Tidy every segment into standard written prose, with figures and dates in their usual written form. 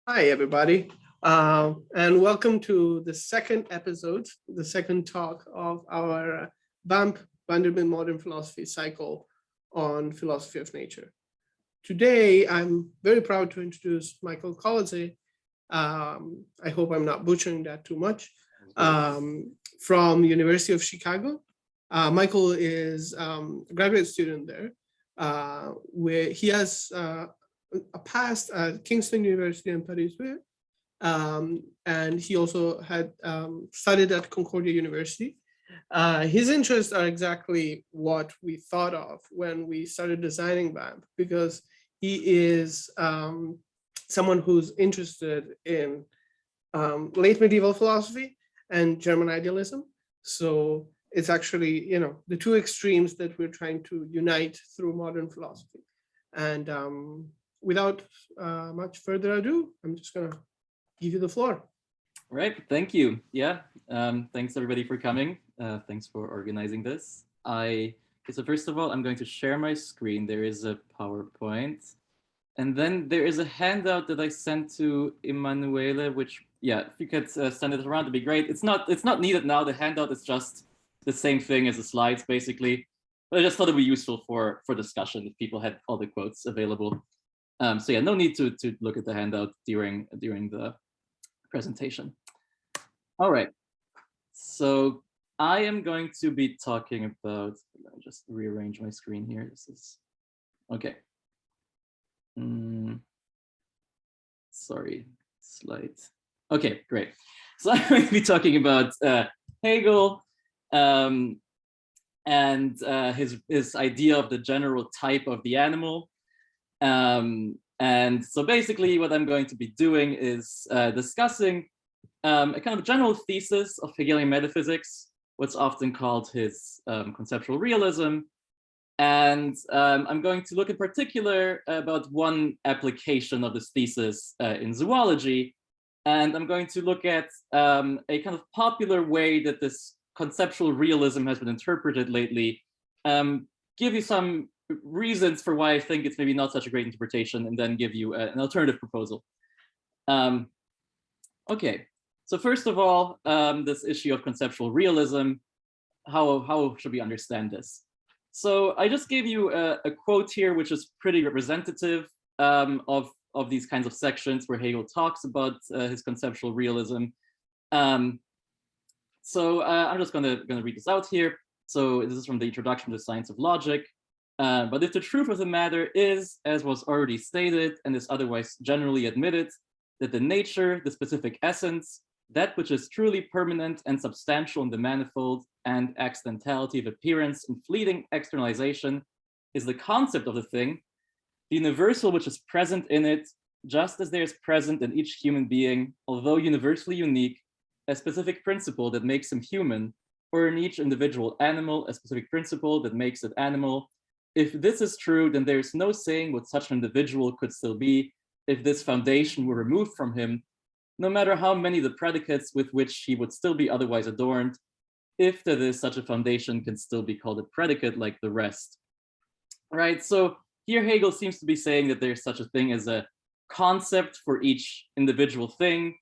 Hi, everybody, and welcome to the second episode, the second talk of our VAMP, Vanderbilt Modern Philosophy cycle on philosophy of nature. Today, I'm very proud to introduce Michael Kolodziej. I hope I'm not butchering that too much. From University of Chicago. Michael is a graduate student there, where he has a past at Kingston University in Paris, and he also had studied at Concordia University. His interests are exactly what we thought of when we started designing VAMP, because he is someone who's interested in late medieval philosophy and German idealism. So it's actually, the two extremes that we're trying to unite through modern philosophy. And without much further ado, I'm just going to give you the floor. All right, thank you. Yeah, thanks everybody for coming. Thanks for organizing this. So first of all, I'm going to share my screen. There is a PowerPoint. And then there is a handout that I sent to Emanuele, which, yeah, if you could send it around, it'd be great. It's not needed now. The handout is just the same thing as the slides, basically. But I just thought it'd be useful for discussion if people had all the quotes available. So yeah, no need to look at the handout during the presentation. All right, so I am going to be talking about, let me just rearrange my screen here. This is, okay. Sorry, slide. Okay, great. So I'm going to be talking about Hegel and his idea of the general type of the animal. And so basically what I'm going to be doing is discussing a kind of general thesis of Hegelian metaphysics, what's often called his conceptual realism. And I'm going to look in particular about one application of this thesis in zoology. And I'm going to look at a kind of popular way that this conceptual realism has been interpreted lately, give you some reasons for why I think it's maybe not such a great interpretation, and then give you an alternative proposal. Okay, so first of all, this issue of conceptual realism, how should we understand this? So I just gave you a quote here, which is pretty representative of these kinds of sections where Hegel talks about his conceptual realism. So I'm just going to read this out here. So this is from the Introduction to the Science of Logic. But if the truth of the matter is, as was already stated and is otherwise generally admitted, that the nature, the specific essence, that which is truly permanent and substantial in the manifold and accidentality of appearance and fleeting externalization is the concept of the thing, the universal which is present in it, just as there is present in each human being, although universally unique, a specific principle that makes him human, or in each individual animal, a specific principle that makes it animal. If this is true, then there is no saying what such an individual could still be if this foundation were removed from him, no matter how many the predicates with which he would still be otherwise adorned, if that is such a foundation can still be called a predicate like the rest. Right, so here Hegel seems to be saying that there's such a thing as a concept for each individual thing,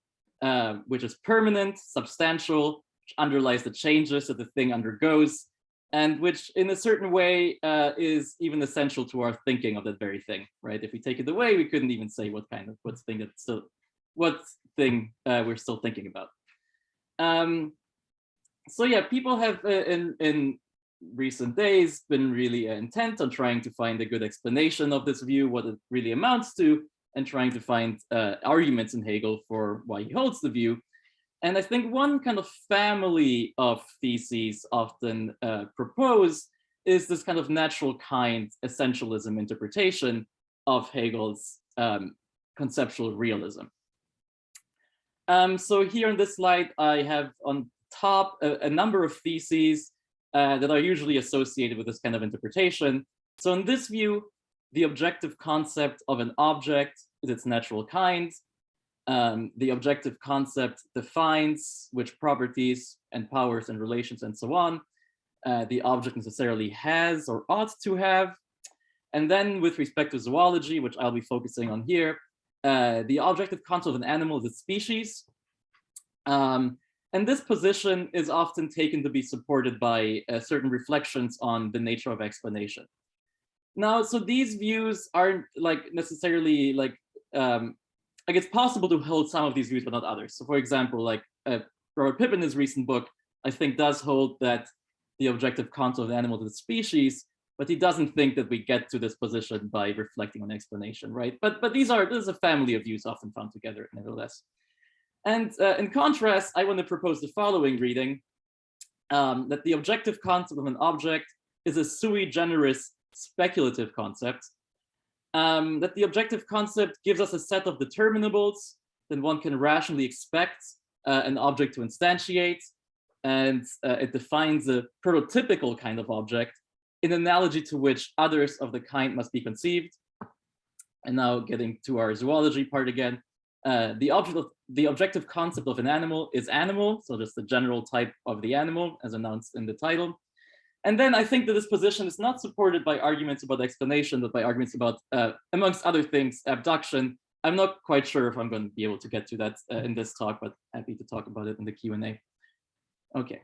which is permanent, substantial, which underlies the changes that the thing undergoes, and which in a certain way is even essential to our thinking of that very thing, right? If we take it away, we couldn't even say what thing we're still thinking about. So yeah, people have in recent days been really intent on trying to find a good explanation of this view, what it really amounts to, and trying to find arguments in Hegel for why he holds the view. And I think one kind of family of theses often proposed is this kind of natural kind essentialism interpretation of Hegel's conceptual realism. So here on this slide, I have on top a number of theses that are usually associated with this kind of interpretation. So in this view, the objective concept of an object is its natural kind. The objective concept defines which properties and powers and relations and so on the object necessarily has or ought to have. And then with respect to zoology, which I'll be focusing on here, the objective concept of an animal is a species. And this position is often taken to be supported by certain reflections on the nature of explanation. Now, so these views aren't like necessarily like it's possible to hold some of these views, but not others. So for example, like Robert Pipp in his recent book, I think does hold that the objective concept of an animal is a species, but he doesn't think that we get to this position by reflecting on explanation, right? But this is a family of views often found together nevertheless. And in contrast, I want to propose the following reading, that the objective concept of an object is a sui generis speculative concept, that the objective concept gives us a set of determinables that one can rationally expect an object to instantiate, and it defines a prototypical kind of object in analogy to which others of the kind must be conceived. And now getting to our zoology part again, the objective concept of an animal is animal, so just the general type of the animal as announced in the title. And then I think that this position is not supported by arguments about explanation, but by arguments about, amongst other things, abduction. I'm not quite sure if I'm going to be able to get to that in this talk, but happy to talk about it in the Q&A. Okay.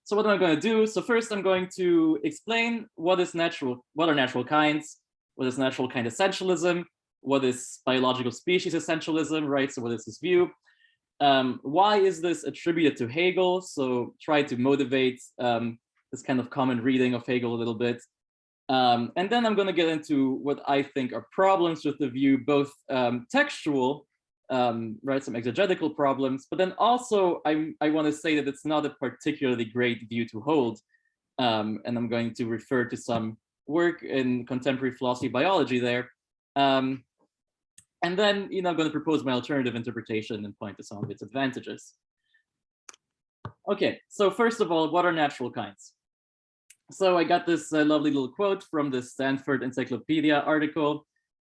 So what am I going to do? So first I'm going to explain what are natural kinds, what is natural kind essentialism, what is biological species essentialism, right? So what is this view? Why is this attributed to Hegel? So try to motivate this kind of common reading of Hegel a little bit. And then I'm going to get into what I think are problems with the view, both textual, right, some exegetical problems, but then also I want to say that it's not a particularly great view to hold. And I'm going to refer to some work in contemporary philosophy biology there. And then, I'm going to propose my alternative interpretation and point to some of its advantages. Okay, so first of all, what are natural kinds? So I got this lovely little quote from the Stanford Encyclopedia article.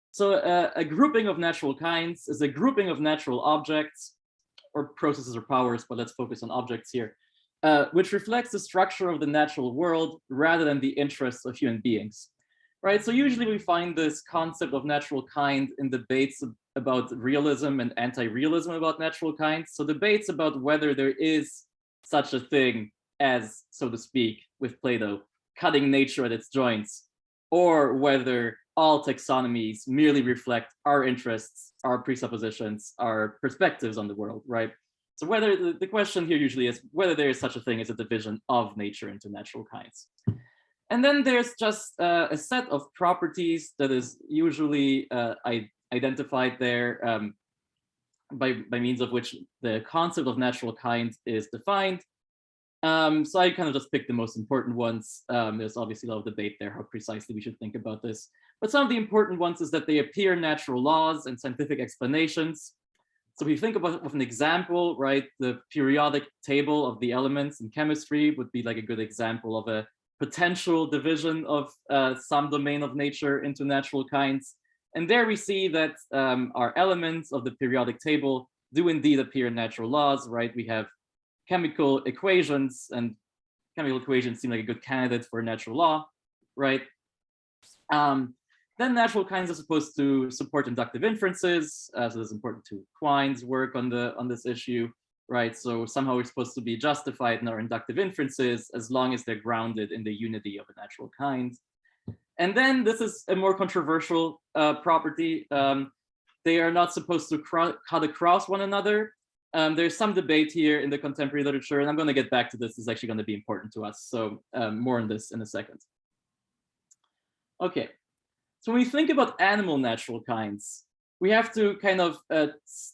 So a grouping of natural kinds is a grouping of natural objects or processes or powers, but let's focus on objects here, which reflects the structure of the natural world rather than the interests of human beings. Right, so usually we find this concept of natural kind in debates about realism and anti-realism about natural kinds. So debates about whether there is such a thing as, so to speak, with Plato, cutting nature at its joints, or whether all taxonomies merely reflect our interests, our presuppositions, our perspectives on the world, right? So whether the question here usually is whether there is such a thing as a division of nature into natural kinds. And then there's just a set of properties that is usually identified there by means of which the concept of natural kind is defined. So I kind of just picked the most important ones. There's obviously a lot of debate there how precisely we should think about this. But some of the important ones is that they appear in natural laws and scientific explanations. So if you think about an example, right, the periodic table of the elements in chemistry would be like a good example of a potential division of some domain of nature into natural kinds. And there we see that our elements of the periodic table do indeed appear in natural laws, right? We have chemical equations, and chemical equations seem like a good candidate for a natural law, right? Then natural kinds are supposed to support inductive inferences, so it's important to Quine's work on this issue, right? So somehow we're supposed to be justified in our inductive inferences as long as they're grounded in the unity of a natural kind. And then this is a more controversial property. They are not supposed to cut across one another. There's some debate here in the contemporary literature, and I'm going to get back to this. It's actually going to be important to us. So more on this in a second. Okay, so when we think about animal natural kinds, we have to kind of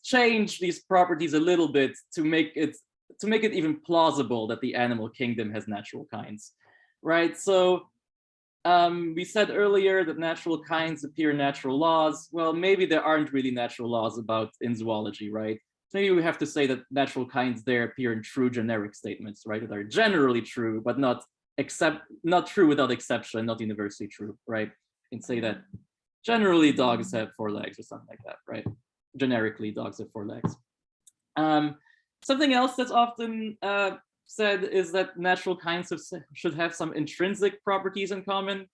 change these properties a little bit to make it even plausible that the animal kingdom has natural kinds, right? So we said earlier that natural kinds appear in natural laws. Well, maybe there aren't really natural laws about in zoology, right? So maybe we have to say that natural kinds there appear in true generic statements, right? That are generally true, but not true without exception, not universally true, right? You can say that generally dogs have 4 legs or something like that, right? Generically, dogs have 4 legs. Something else that's often said is that natural kinds should have some intrinsic properties in common.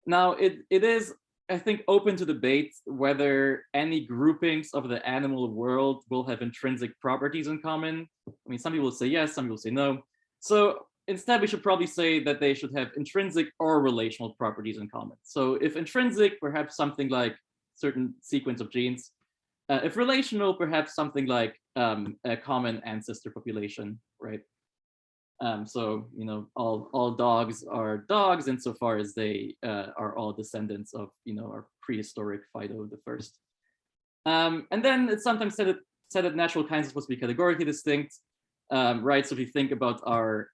Now, it is I think, open to debate whether any groupings of the animal world will have intrinsic properties in common. I mean, some people say yes, some people say no. So instead, we should probably say that they should have intrinsic or relational properties in common. So if intrinsic, perhaps something like certain sequence of genes. If relational, perhaps something like a common ancestor population, right? So, you know, all dogs are dogs insofar as they are all descendants of, you know, our prehistoric Fido the first. And then it's sometimes said that natural kinds are supposed to be categorically distinct, right? So if you think about our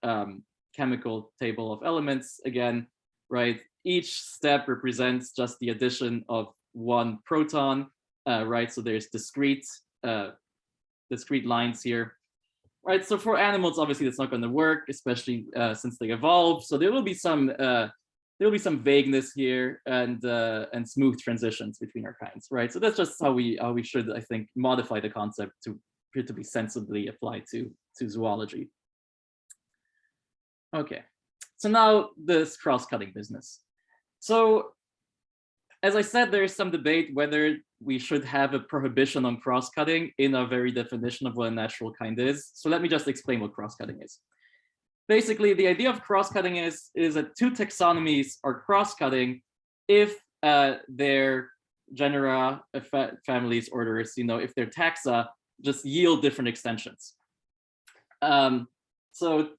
chemical table of elements again, right? Each step represents just the addition of one proton, right? So there's discrete lines here. Right, so for animals, obviously that's not going to work, especially since they evolve. So there will be some vagueness here and smooth transitions between our kinds, right? So that's just how we should, I think, modify the concept to be sensibly applied to zoology. Okay, so now this cross-cutting business. So as I said, there is some debate whether we should have a prohibition on cross-cutting in our very definition of what a natural kind is. So let me just explain what cross-cutting is. Basically, the idea of cross-cutting is that two taxonomies are cross-cutting if their genera, families, orders, you know, if their taxa just yield different extensions. So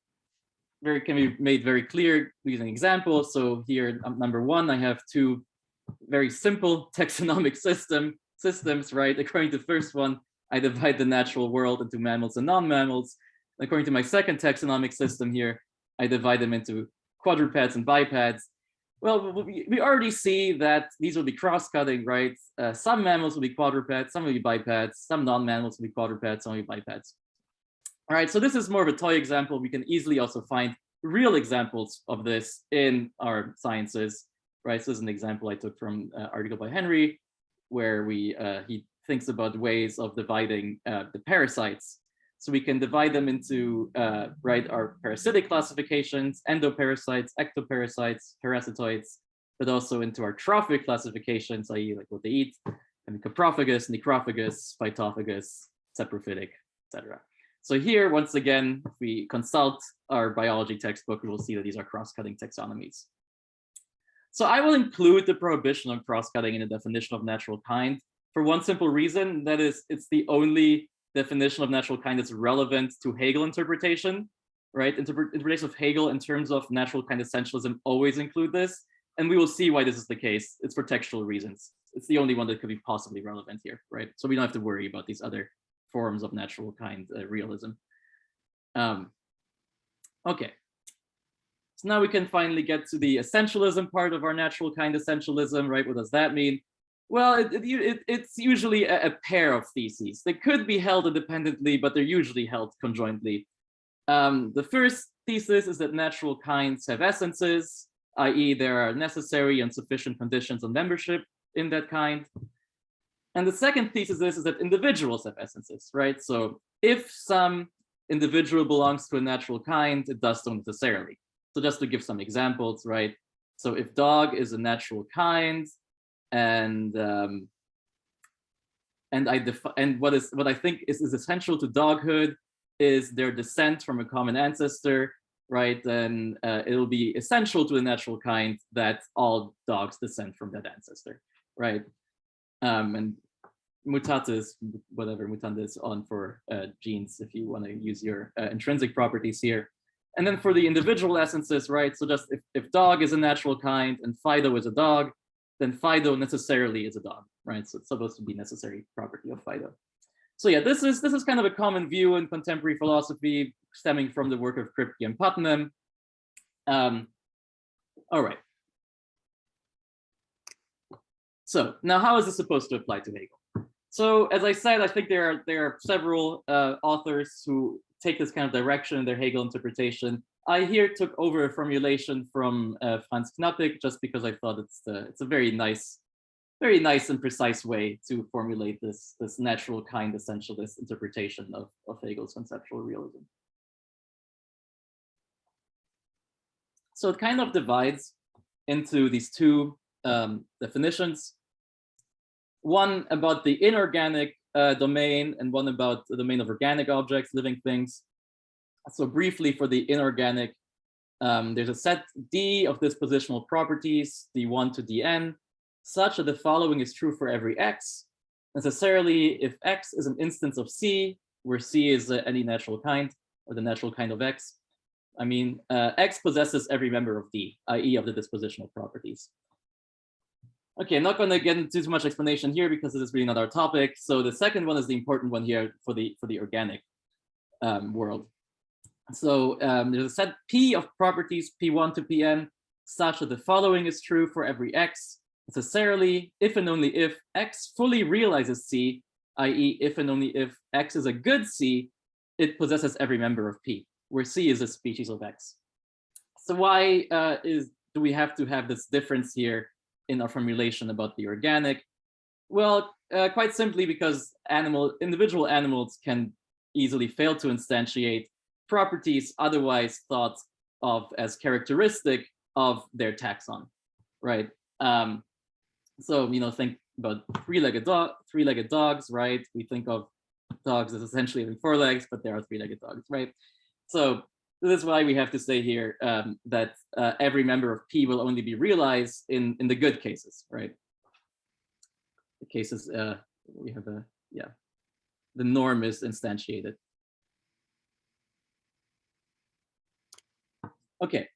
can be made very clear using examples. So here, number one, I have two very simple taxonomic systems, right? According to the first one, I divide the natural world into mammals and non-mammals. According to my second taxonomic system here, I divide them into quadrupeds and bipeds. Well, we already see that these will be cross-cutting, right? Some mammals will be quadrupeds, some will be bipeds, some non-mammals will be quadrupeds, some will be bipeds. All right, so this is more of a toy example. We can easily also find real examples of this in our sciences. Right, so this is an example I took from an article by Henry, where he thinks about ways of dividing the parasites. So we can divide them into right, our parasitic classifications, endoparasites, ectoparasites, parasitoids, but also into our trophic classifications, i.e. like what they eat, and coprophagus, necrophagus, phytophagus, saprophytic, etc. So here, once again, if we consult our biology textbook, we will see that these are cross-cutting taxonomies. So I will include the prohibition on cross-cutting in the definition of natural kind for one simple reason, that is, it's the only definition of natural kind that's relevant to Hegel interpretation, right? Interpretation of Hegel in terms of natural kind essentialism always include this, and we will see why this is the case. It's for textual reasons. It's the only one that could be possibly relevant here, right? So we don't have to worry about these other forms of natural kind realism. Okay. So now we can finally get to the essentialism part of our natural kind essentialism, right? What does that mean? Well, it's usually a pair of theses. They could be held independently, but they're usually held conjointly. The first thesis is that natural kinds have essences, i.e. there are necessary and sufficient conditions of membership in that kind. And the second thesis is that individuals have essences, right? So if some individual belongs to a natural kind, it does so necessarily. So just to give some examples, right? So if dog is a natural kind, and what I think is essential to doghood is their descent from a common ancestor, right? Then it'll be essential to the natural kind that all dogs descend from that ancestor, right? And mutatis, whatever mutandis on for genes, if you want to use your intrinsic properties here. And then for the individual essences, right? So just if dog is a natural kind and Fido is a dog, then Fido necessarily is a dog, right? So it's supposed to be necessary property of Fido. So yeah, this is kind of a common view in contemporary philosophy, stemming from the work of Kripke and Putnam. All right. So now, how is this supposed to apply to Hegel? So as I said, I think there are several authors who take this kind of direction in their Hegel interpretation. I here took over a formulation from Franz Knappig, just because I thought it's a very nice and precise way to formulate this natural kind essentialist interpretation of Hegel's conceptual realism. So it kind of divides into these two definitions. One about the inorganic domain and one about the domain of organic objects, living things. So briefly for the inorganic, there's a set D of dispositional properties, D1 to Dn, such that the following is true for every X. Necessarily, if X is an instance of C, where C is any natural kind, or the natural kind of X, I mean, X possesses every member of D, i.e. of the dispositional properties. Okay, I'm not going to get into too much explanation here because this is really not our topic. So the second one is the important one here for the organic world. So there's a set P of properties, P1 to Pn, such that the following is true for every X. Necessarily, if and only if X fully realizes C, i.e. if and only if X is a good C, it possesses every member of P, where C is a species of X. So why do we have to have this difference here in our formulation about the organic? Well, quite simply because individual animals can easily fail to instantiate properties otherwise thought of as characteristic of their taxon, right? So, think about three-legged dogs, right? We think of dogs as essentially having 4 legs, but there are three-legged dogs, right? So this is why we have to say here that every member of P will only be realized in the good cases, right? The cases we have the norm is instantiated. Okay,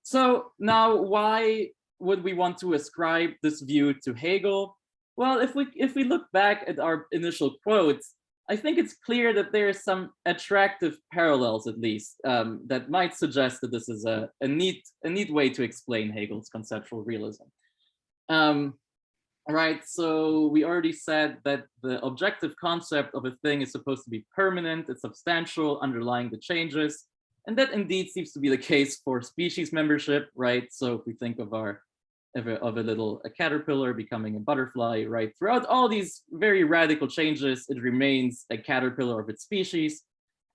so now why would we want to ascribe this view to Hegel? Well, if we look back at our initial quotes, I think it's clear that there are some attractive parallels, at least, that might suggest that this is a neat way to explain Hegel's conceptual realism. Right, so we already said that the objective concept of a thing is supposed to be permanent, it's substantial, underlying the changes, and that indeed seems to be the case for species membership, right? So if we think of a caterpillar becoming a butterfly, right? Throughout all these very radical changes, it remains a caterpillar of its species.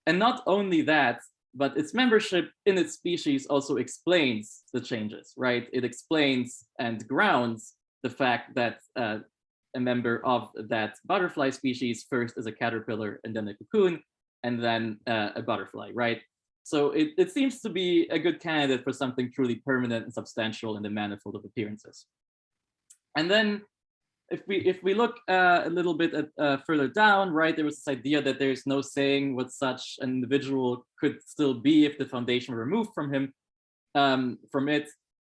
And not only that, but its membership in its species also explains the changes, right? It explains and grounds the fact that a member of that butterfly species first is a caterpillar and then a cocoon and then a butterfly, right? So it seems to be a good candidate for something truly permanent and substantial in the manifold of appearances. And then if we look a little bit at further down, right, there was this idea that there is no saying what such an individual could still be if the foundation were removed from him, from it.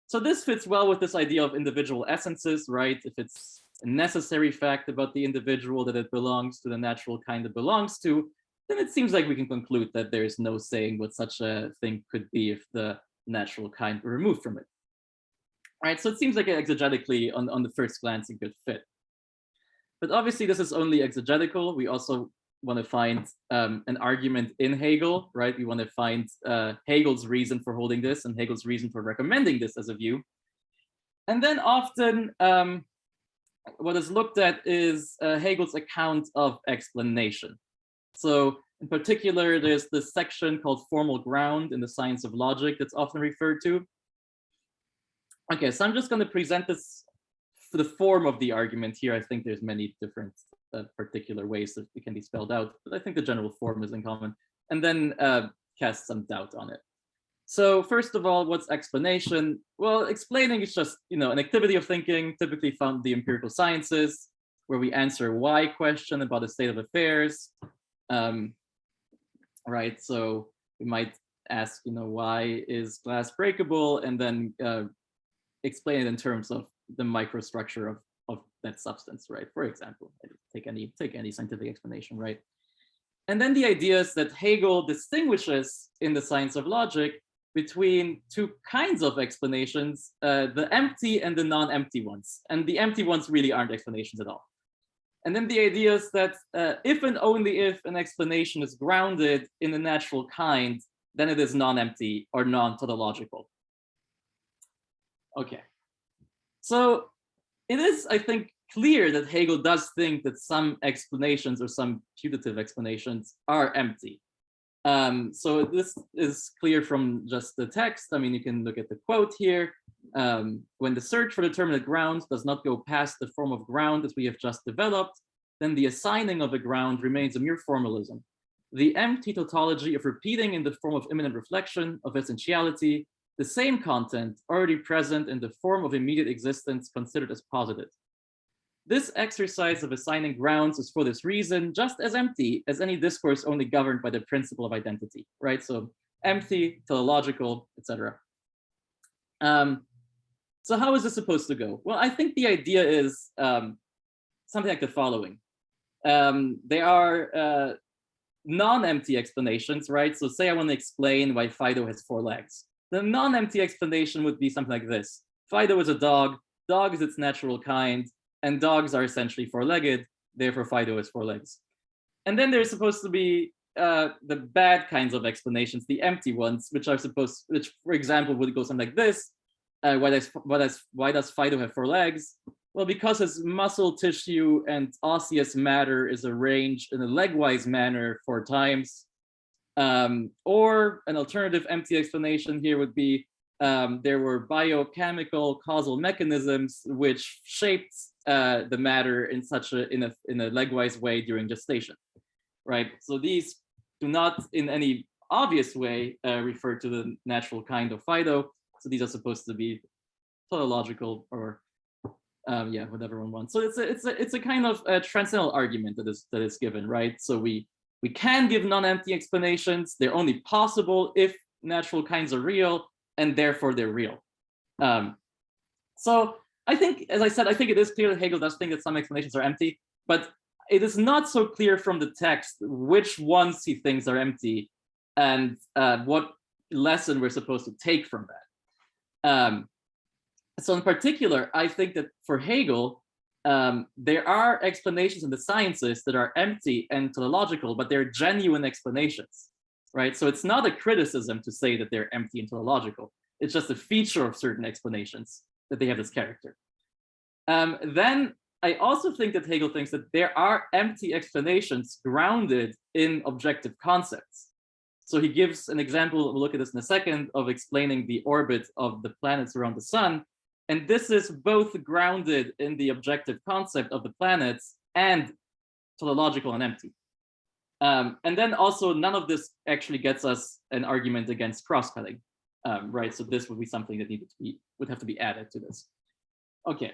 So this fits well with this idea of individual essences, right? If it's a necessary fact about the individual that it belongs to the natural kind it belongs to, then it seems like we can conclude that there is no saying what such a thing could be if the natural kind were removed from it. Right, so it seems like exegetically on the first glance a good fit. But obviously this is only exegetical. We also want to find an argument in Hegel, right? We want to find Hegel's reason for holding this and Hegel's reason for recommending this as a view. And then often what is looked at is Hegel's account of explanation. So in particular, there's this section called formal ground in the science of logic that's often referred to. Okay, so I'm just going to present this for the form of the argument here. I think there's many different particular ways that it can be spelled out, but I think the general form is in common, and then cast some doubt on it. So first of all, what's explanation? Well, explaining is just, an activity of thinking typically found in the empirical sciences, where we answer a why question about the state of affairs. Right, so we might ask, why is glass breakable, and then explain it in terms of the microstructure of that substance, right? For example, take any scientific explanation, right? And then the idea is that Hegel distinguishes in the science of logic between two kinds of explanations, the empty and the non-empty ones. And the empty ones really aren't explanations at all. And then the idea is that if and only if an explanation is grounded in the natural kind, then it is non-empty or non-tautological. Okay, so it is, I think, clear that Hegel does think that some explanations or some putative explanations are empty. So this is clear from just the text. I mean, you can look at the quote here. when the search for determinate ground does not go past the form of ground as we have just developed, then the assigning of a ground remains a mere formalism. The empty tautology of repeating in the form of immanent reflection of essentiality the same content already present in the form of immediate existence considered as posited. This exercise of assigning grounds is for this reason just as empty as any discourse only governed by the principle of identity, right? So empty, teleological, etc. So how is this supposed to go? Well, I think the idea is something like the following. They are non-empty explanations, right? So say I want to explain why Fido has 4 legs. The non-empty explanation would be something like this. Fido is a dog is its natural kind, and dogs are essentially 4-legged, therefore Fido has 4 legs. And then there's supposed to be the bad kinds of explanations, the empty ones, which for example, would go something like this. Why does Fido have 4 legs? Well, because his muscle tissue and osseous matter is arranged in a legwise manner 4 times. Or an alternative empty explanation here would be there were biochemical causal mechanisms which shaped the matter in a legwise way during gestation, right? So these do not in any obvious way refer to the natural kind of Fido. So these are supposed to be tautological or whatever one wants. So it's a kind of transcendental argument that is given, right? So we can give non-empty explanations. They're only possible if natural kinds are real, and therefore they're real. So I think, as I said, I think it is clear that Hegel does think that some explanations are empty, but it is not so clear from the text which ones he thinks are empty and what lesson we're supposed to take from that. So in particular, I think that for Hegel, there are explanations in the sciences that are empty and tautological, but they're genuine explanations, right? So it's not a criticism to say that they're empty and tautological. It's just a feature of certain explanations that they have this character. Then I also think that Hegel thinks that there are empty explanations grounded in objective concepts. So he gives an example, we'll look at this in a second, of explaining the orbit of the planets around the sun. And this is both grounded in the objective concept of the planets and tautological and empty. And then also none of this actually gets us an argument against cross-cutting, right? So this would be something that would have to be added to this. Okay,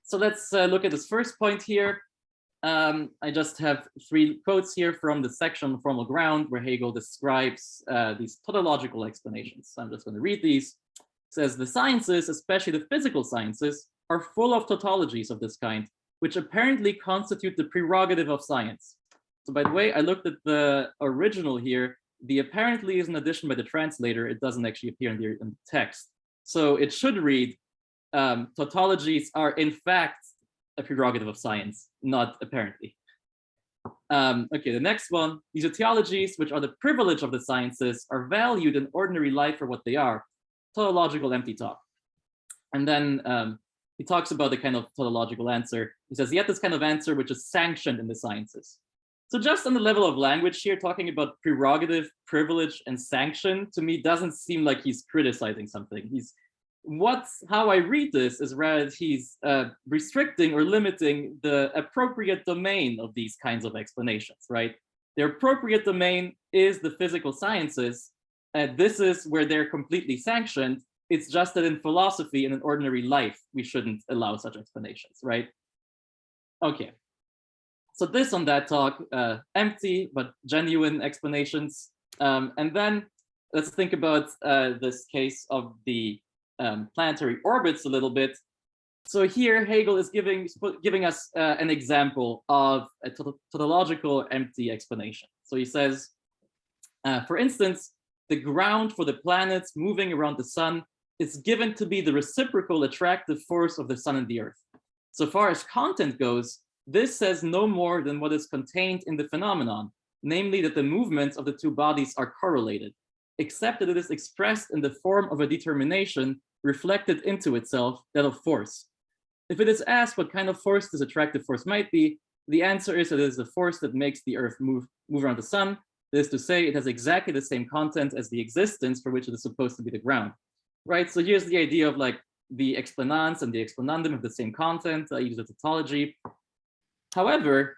so let's look at this first point here. I just have 3 quotes here from the section on formal ground where Hegel describes these tautological explanations. So I'm just going to read these. It says, the sciences, especially the physical sciences, are full of tautologies of this kind, which apparently constitute the prerogative of science. So by the way, I looked at the original here. The apparently is an addition by the translator. It doesn't actually appear in the text. So it should read, tautologies are in fact a prerogative of science, not apparently. Okay, the next one, these etiologies, which are the privilege of the sciences, are valued in ordinary life for what they are, tautological empty talk. And then he talks about the kind of tautological answer. He says, yet this kind of answer which is sanctioned in the sciences. So just on the level of language here, talking about prerogative, privilege, and sanction, to me doesn't seem like he's criticizing something. How I read this is rather he's restricting or limiting the appropriate domain of these kinds of explanations, right? Their appropriate domain is the physical sciences. This is where they're completely sanctioned. It's just that in philosophy and in ordinary life, we shouldn't allow such explanations, right? Okay. So this on that talk, empty but genuine explanations. And then let's think about this case of the planetary orbits a little bit. So here Hegel is giving us an example of a tautological empty explanation. So he says, for instance, the ground for the planets moving around the sun is given to be the reciprocal attractive force of the sun and the earth. So far as content goes, this says no more than what is contained in the phenomenon, namely that the movements of the 2 bodies are correlated, except that it is expressed in the form of a determination reflected into itself, that of force. If it is asked what kind of force this attractive force might be, the answer is that it is the force that makes the earth move around the sun. That is to say, it has exactly the same content as the existence for which it is supposed to be the ground. right? So here's the idea of like the explanans and the explanandum have the same content. I use the tautology. However,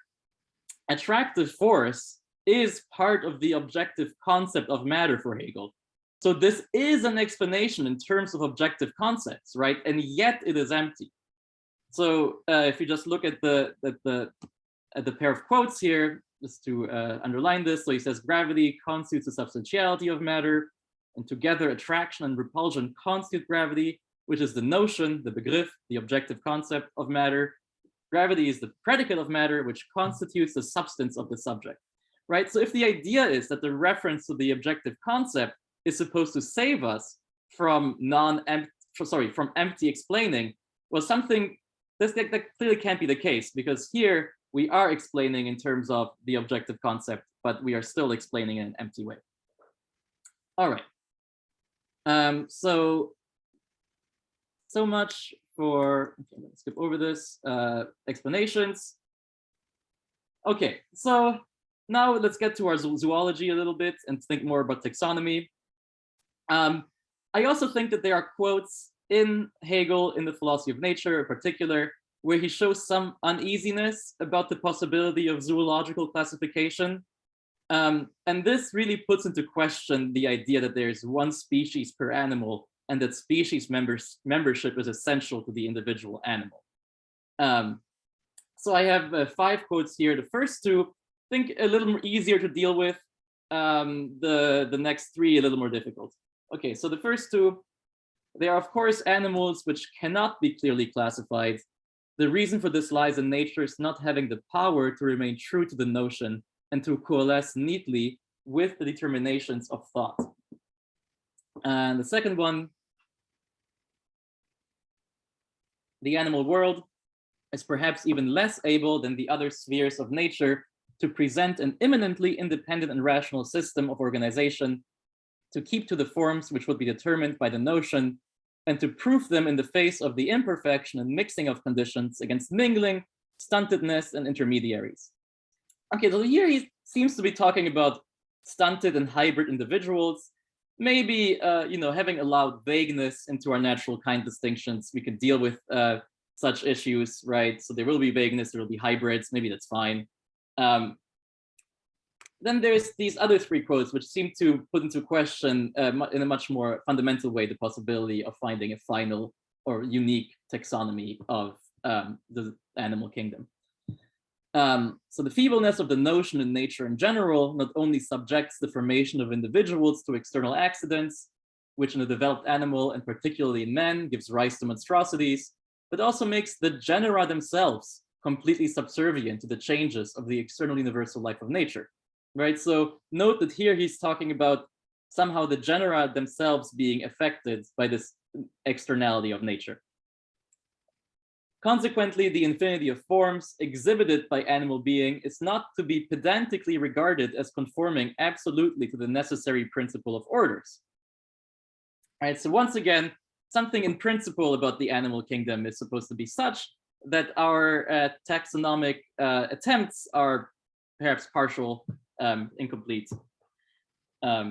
attractive force is part of the objective concept of matter for Hegel. So this is an explanation in terms of objective concepts, right? And yet it is empty. So if you just look at the pair of quotes here, just to underline this, so he says gravity constitutes the substantiality of matter, and together attraction and repulsion constitute gravity, which is the notion, the begriff, the objective concept of matter. Gravity is the predicate of matter, which constitutes the substance of the subject, right? So if the idea is that the reference to the objective concept is supposed to save us from from empty explaining, well, something that clearly can't be the case, because here we are explaining in terms of the objective concept, but we are still explaining in an empty way. All right. So much for, okay, let's skip over this, explanations. Okay, so now let's get to our zoology a little bit and think more about taxonomy. I also think that there are quotes in Hegel, in the philosophy of nature in particular, where he shows some uneasiness about the possibility of zoological classification. And this really puts into question the idea that there's one species per animal and that species membership is essential to the individual animal. So I have 5 quotes here. The first 2, I think a little more easier to deal with. The next 3 a little more difficult. Okay, so the first 2, they are of course animals which cannot be clearly classified. The reason for this lies in nature's not having the power to remain true to the notion and to coalesce neatly with the determinations of thought. And the second one, the animal world is perhaps even less able than the other spheres of nature to present an imminently independent and rational system of organization, to keep to the forms which would be determined by the notion, and to proof them in the face of the imperfection and mixing of conditions against mingling, stuntedness, and intermediaries. Okay, so here he seems to be talking about stunted and hybrid individuals. Maybe, having allowed vagueness into our natural kind distinctions, we could deal with such issues, right? So there will be vagueness, there will be hybrids, maybe that's fine. Then there's these other 3 quotes which seem to put into question in a much more fundamental way the possibility of finding a final or unique taxonomy of the animal kingdom. So the feebleness of the notion in nature in general not only subjects the formation of individuals to external accidents, which in a developed animal and particularly in man gives rise to monstrosities, but also makes the genera themselves completely subservient to the changes of the external universal life of nature. Right, so note that here he's talking about somehow the genera themselves being affected by this externality of nature. Consequently, the infinity of forms exhibited by animal being is not to be pedantically regarded as conforming absolutely to the necessary principle of orders. All right, so once again, something in principle about the animal kingdom is supposed to be such that our taxonomic attempts are perhaps partial, incomplete,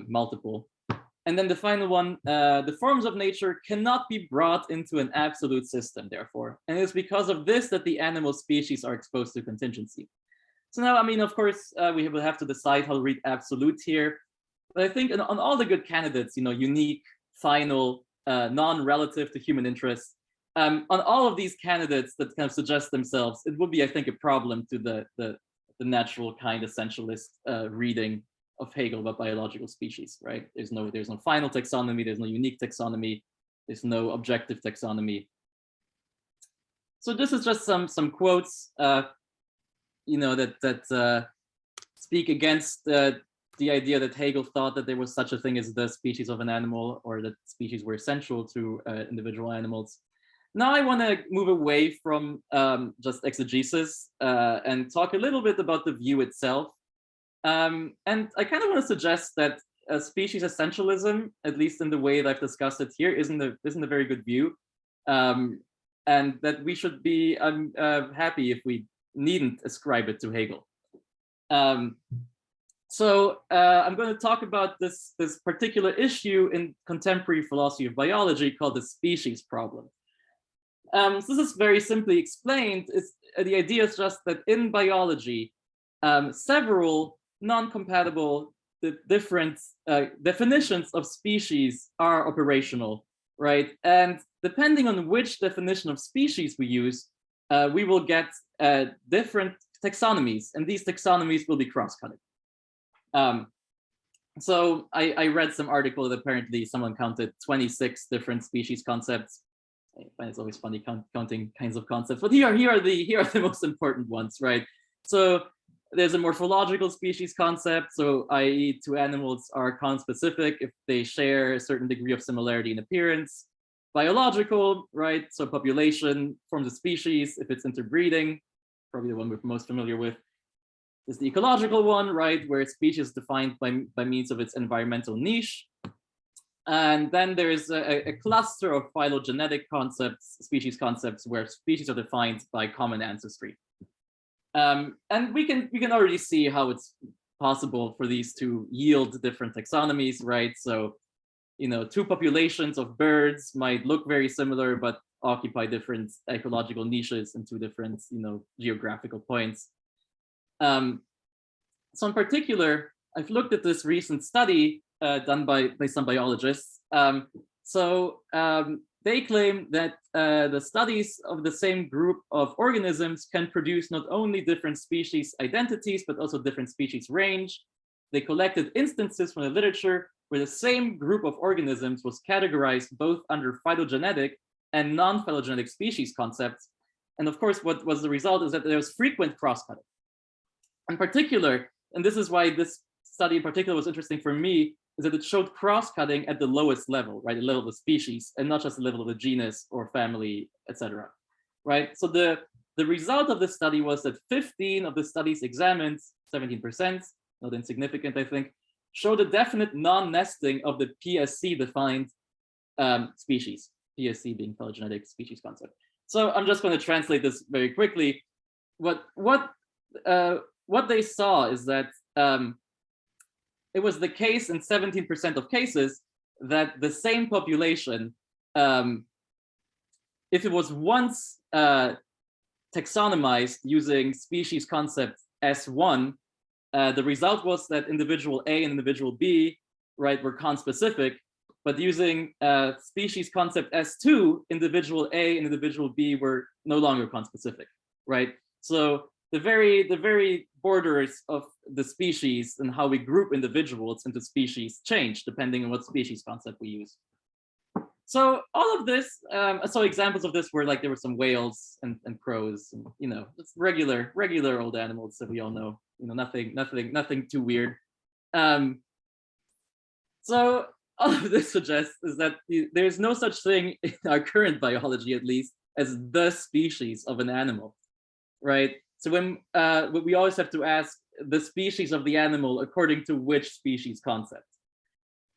multiple. And then the final one, the forms of nature cannot be brought into an absolute system, therefore. And it's because of this that the animal species are exposed to contingency. So now, I mean, of course, we will have to decide how to read absolute here. But I think on all the good candidates, unique, final, non-relative to human interest, on all of these candidates that kind of suggest themselves, it would be, I think, a problem to the natural kind essentialist reading of Hegel about biological species, right? There's no final taxonomy, there's no unique taxonomy, there's no objective taxonomy. So this is just some quotes, that speak against the idea that Hegel thought that there was such a thing as the species of an animal, or that species were essential to individual animals. Now I want to move away from just exegesis and talk a little bit about the view itself. And I kind of want to suggest that species essentialism, at least in the way that I've discussed it here, isn't a very good view, and that we should be happy if we needn't ascribe it to Hegel. So I'm going to talk about this particular issue in contemporary philosophy of biology called the species problem. So this is very simply explained. The idea is just that in biology, several non-compatible different definitions of species are operational, right? And depending on which definition of species we use, we will get different taxonomies, and these taxonomies will be cross-cutting. So I read some article that apparently someone counted 26 different species concepts. I find it's always funny counting kinds of concepts, but here are the most important ones, right? So there's a morphological species concept, so i.e. two animals are conspecific if they share a certain degree of similarity in appearance. Biological, right? So population forms a species if it's interbreeding, probably the one we're most familiar with. Is the ecological one, right, where species is defined by means of its environmental niche. And then there's a cluster of phylogenetic concepts, species concepts, where species are defined by common ancestry. And we can already see how it's possible for these to yield different taxonomies, right? So, you know, two populations of birds might look very similar, but occupy different ecological niches in two different, you know, geographical points. So in particular, I've looked at this recent study done by some biologists. They claim that the studies of the same group of organisms can produce not only different species identities, but also different species range. They collected instances from the literature where the same group of organisms was categorized both under phylogenetic and non-phylogenetic species concepts. And of course, what was the result is that there was frequent cross-cutting. In particular, and this is why this study in particular was interesting for me, is that it showed cross-cutting at the lowest level, right? The level of the species, and not just the level of the genus or family, etc. Right? So the result of this study was that 15 of the studies examined, 17%, not insignificant, I think, showed a definite non-nesting of the PSC-defined species, PSC being phylogenetic species concept. So I'm just going to translate this very quickly. What they saw is that it was the case in 17% of cases that the same population, if it was once taxonomized using species concept S1, the result was that individual A and individual B, right, were conspecific, but using species concept S2, individual A and individual B were no longer conspecific, right? So the very borders of the species and how we group individuals into species change depending on what species concept we use. So all of this, so examples of this were like there were some whales and crows, and, you know, just regular old animals that we all know. You know, nothing too weird. So all of this suggests is that there's no such thing in our current biology, at least, as the species of an animal, right? So when we always have to ask the species of the animal according to which species concept.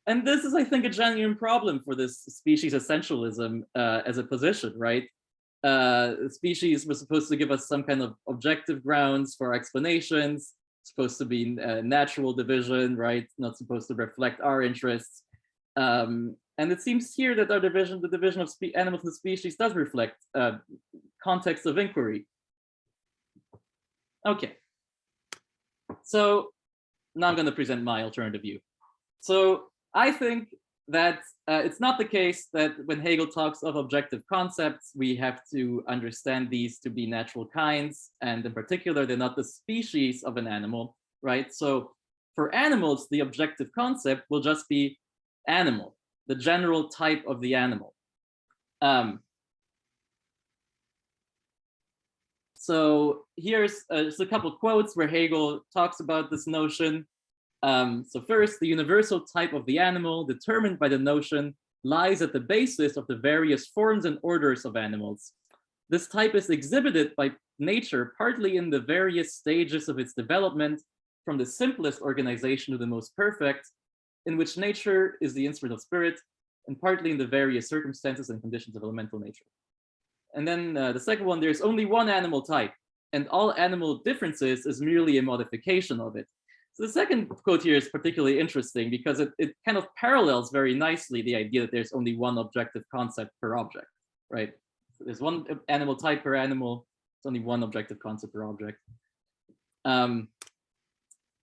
And this is, I think, a genuine problem for this species essentialism as a position, right? Species was supposed to give us some kind of objective grounds for explanations, supposed to be natural division, right? Not supposed to reflect our interests. And it seems here that our division, the division of animals and species, does reflect context of inquiry. Okay, so now I'm going to present my alternative view. So I think that it's not the case that when Hegel talks of objective concepts, we have to understand these to be natural kinds, and in particular, they're not the species of an animal, right? So for animals, the objective concept will just be animal, the general type of the animal. So here's just a couple of quotes where Hegel talks about this notion. So first, the universal type of the animal determined by the notion lies at the basis of the various forms and orders of animals. This type is exhibited by nature partly in the various stages of its development, from the simplest organization to the most perfect, in which nature is the instrument of spirit, and partly in the various circumstances and conditions of elemental nature. And then the second one, there's only one animal type, and all animal differences is merely a modification of it. So the second quote here is particularly interesting because it kind of parallels very nicely the idea that there's only one objective concept per object, right? So there's one animal type per animal. It's only one objective concept per object.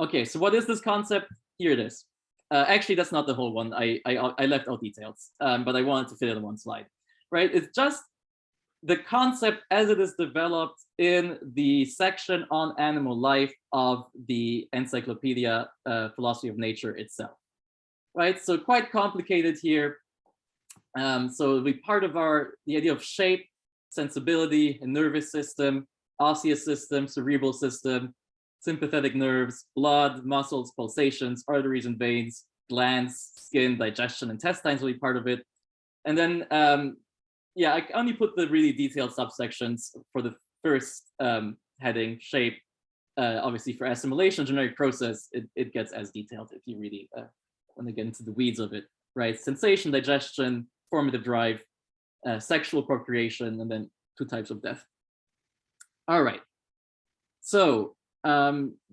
Okay, so what is this concept? Here it is. Actually, that's not the whole one. I left out details, but I wanted to fit it on one slide, right? It's just the concept as it is developed in the section on animal life of the Encyclopedia Philosophy of Nature itself, right? So quite complicated here. So it'll be part of the idea of shape, sensibility, and nervous system, osseous system, cerebral system, sympathetic nerves, blood, muscles, pulsations, arteries and veins, glands, skin, digestion, intestines will be part of it. And then yeah, I only put the really detailed subsections for the first heading, shape. Obviously for assimilation, generic process, it gets as detailed if you really want to get into the weeds of it, right? Sensation, digestion, formative drive, sexual procreation, and then 2 types of death. All right. So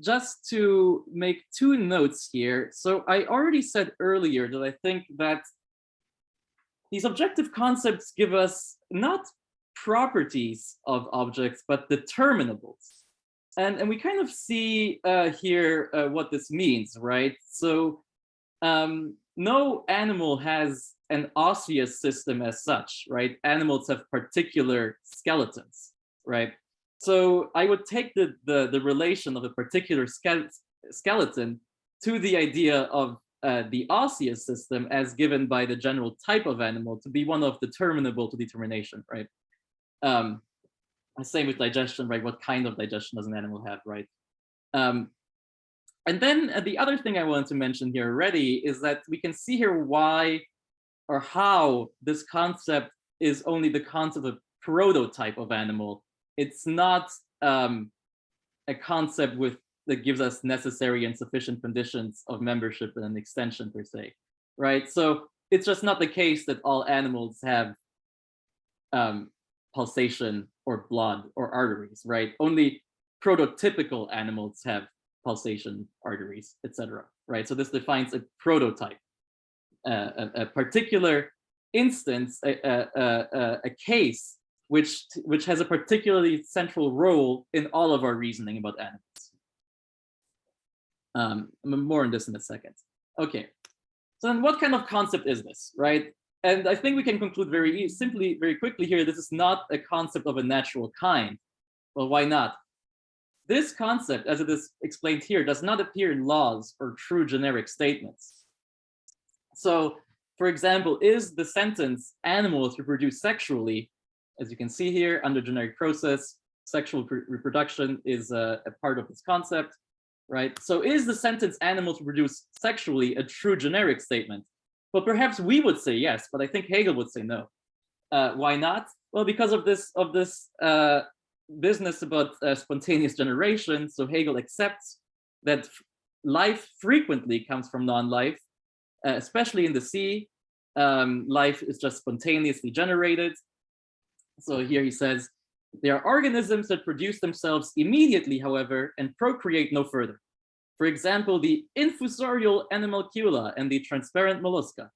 just to make 2 notes here. So I already said earlier that I think that these objective concepts give us not properties of objects, but determinables. And we kind of see here what this means, right? So no animal has an osseous system as such, right? Animals have particular skeletons, right? So I would take the relation of a particular skeleton to the idea of the osseous system as given by the general type of animal to be one of determinable to determination, right? Same with digestion, right? What kind of digestion does an animal have, right? And then the other thing I wanted to mention here already is that we can see here why or how this concept is only the concept of prototype of animal. It's not a concept that gives us necessary and sufficient conditions of membership and an extension per se, right? So it's just not the case that all animals have pulsation or blood or arteries, right? Only prototypical animals have pulsation, arteries, etc., right? So this defines a prototype, a particular instance, a case which has a particularly central role in all of our reasoning about animals. More on this in a second. Okay, so then what kind of concept is this, right? And I think we can conclude very simply, very quickly here, this is not a concept of a natural kind. Well, why not? This concept, as it is explained here, does not appear in laws or true generic statements. So, for example, is the sentence animals reproduce sexually? As you can see here, under generic process, sexual reproduction is a part of this concept, right? So is the sentence animals reproduce sexually a true generic statement? Well, perhaps we would say yes, but I think Hegel would say no. Why not? Well, because of this business about spontaneous generation. So Hegel accepts that life frequently comes from non-life, especially in the sea. Life is just spontaneously generated. So here he says, there are organisms that produce themselves immediately, however, and procreate no further. For example, the infusorial animalcula and the transparent mollusca.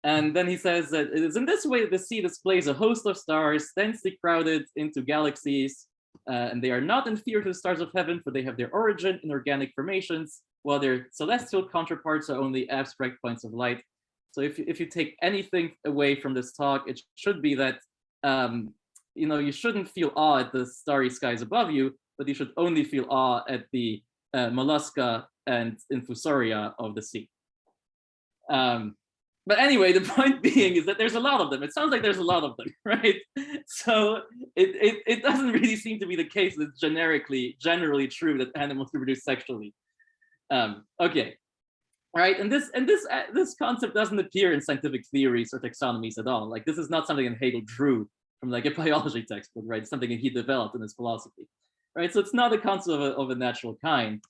And then he says that it is in this way that the sea displays a host of stars, densely crowded into galaxies, and they are not inferior to the stars of heaven, for they have their origin in organic formations, while their celestial counterparts are only abstract points of light. So if you take anything away from this talk, it should be that you shouldn't feel awe at the starry skies above you, but you should only feel awe at the mollusca and infusoria of the sea. But anyway, the point being is that there's a lot of them. It sounds like there's a lot of them, right? So it doesn't really seem to be the case that it's generally true that animals reproduce sexually. Okay, all right, and this concept doesn't appear in scientific theories or taxonomies at all. Like, this is not something that Hegel drew from like a biology textbook, right? It's something that he developed in his philosophy, right? So it's not a concept of a natural kind.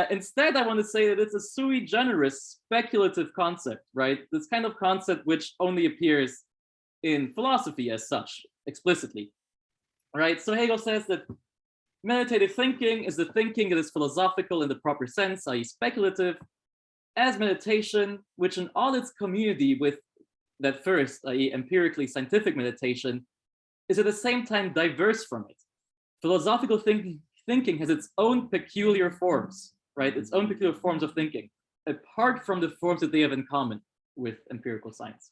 Instead, I want to say that it's a sui generis speculative concept, right? This kind of concept which only appears in philosophy as such, explicitly, right? So Hegel says that Meditative thinking is the thinking that is philosophical in the proper sense, i.e. speculative, as meditation, which in all its community with that first, i.e. empirically scientific meditation, is at the same time diverse from it. Philosophical thinking has its own peculiar forms, right? Its own peculiar forms of thinking, apart from the forms that they have in common with empirical science.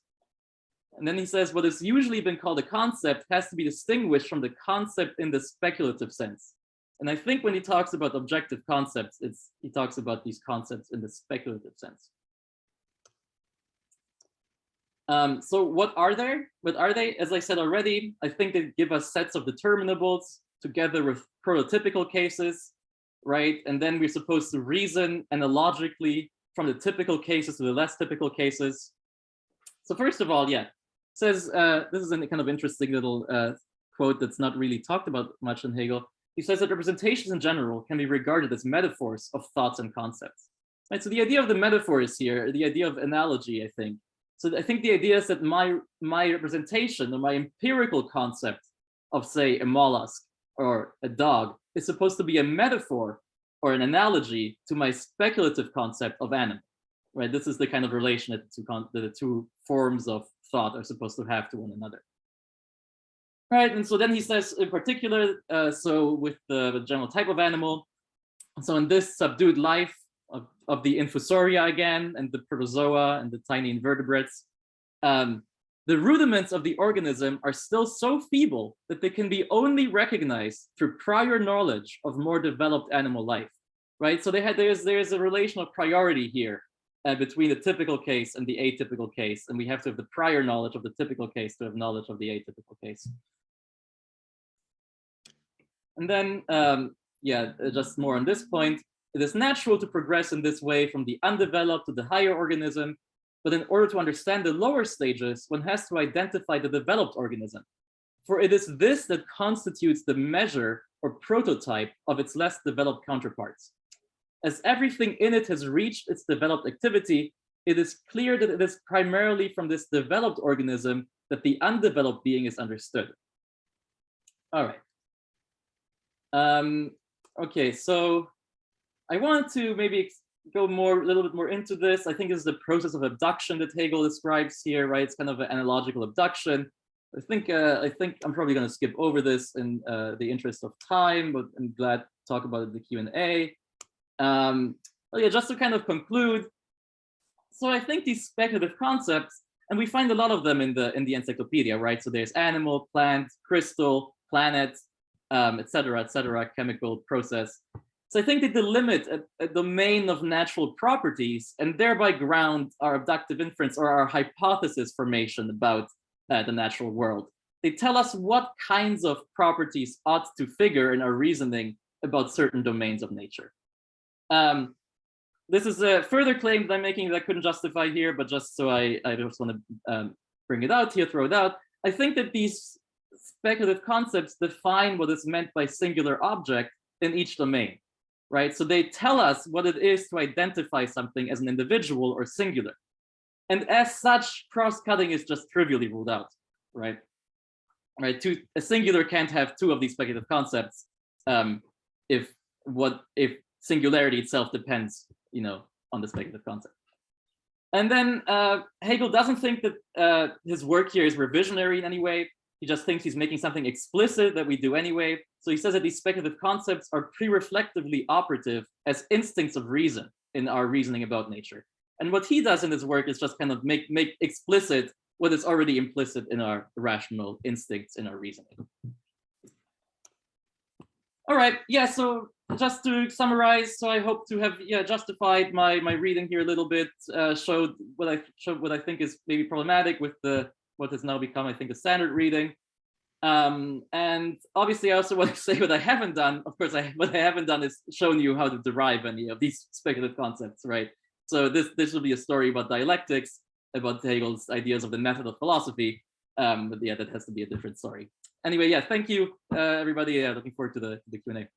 And then he says, what has usually been called a concept has to be distinguished from the concept in the speculative sense. And I think when he talks about objective concepts, he talks about these concepts in the speculative sense. So what are they? What are they? As I said already, I think they give us sets of determinables together with prototypical cases, right? And then we're supposed to reason analogically from the typical cases to the less typical cases. So first of all, yeah, says, this is a kind of interesting little quote that's not really talked about much in Hegel. He says that representations in general can be regarded as metaphors of thoughts and concepts. Right, so the idea of the metaphor is here, the idea of analogy, I think. So I think the idea is that my representation or my empirical concept of, say, a mollusk or a dog is supposed to be a metaphor or an analogy to my speculative concept of animal. Right, this is the kind of relation that the two forms of thought are supposed to have to one another. Right, and so then he says in particular, so with the general type of animal, so in this subdued life of the infusoria again, and the protozoa and the tiny invertebrates, the rudiments of the organism are still so feeble that they can be only recognized through prior knowledge of more developed animal life. Right, so there's a relation of priority here between the typical case and the atypical case, and we have to have the prior knowledge of the typical case to have knowledge of the atypical case. And then, yeah, just more on this point, it is natural to progress in this way from the undeveloped to the higher organism, but in order to understand the lower stages, one has to identify the developed organism. For it is this that constitutes the measure or prototype of its less developed counterparts. As everything in it has reached its developed activity, it is clear that it is primarily from this developed organism that the undeveloped being is understood. All right. Okay, so I want to maybe go a little bit more into this. I think this is the process of abduction that Hegel describes here, right? It's kind of an analogical abduction. I think I'm probably going to skip over this in the interest of time, but I'm glad to talk about it in the Q&A. Well, yeah, just to kind of conclude. So I think these speculative concepts, and we find a lot of them in the encyclopedia, right? So there's animal, plant, crystal, planet, et cetera, chemical process. So I think they delimit a domain of natural properties and thereby ground our abductive inference or our hypothesis formation about the natural world. They tell us what kinds of properties ought to figure in our reasoning about certain domains of nature. This is a further claim that I'm making that I couldn't justify here, but just so I just want to bring it out here, throw it out. I think that these speculative concepts define what is meant by singular object in each domain, right? So they tell us what it is to identify something as an individual or singular. And as such, cross-cutting is just trivially ruled out, right? Right, a singular can't have two of these speculative concepts if singularity itself depends, on the speculative concept. And then Hegel doesn't think that his work here is revisionary in any way. He just thinks he's making something explicit that we do anyway. So he says that these speculative concepts are pre-reflectively operative as instincts of reason in our reasoning about nature. And what he does in his work is just kind of make explicit what is already implicit in our rational instincts in our reasoning. All right, yeah, so just to summarize, so I hope to have justified my reading here a little bit, showed what I think is maybe problematic with what has now become, I think, a standard reading. And obviously I also want to say what I haven't done. Of course, what I haven't done is shown you how to derive any of these speculative concepts, right? So this will be a story about dialectics, about Hegel's ideas of the method of philosophy. But yeah, that has to be a different story. Anyway, yeah, thank you, everybody. Looking forward to the Q&A.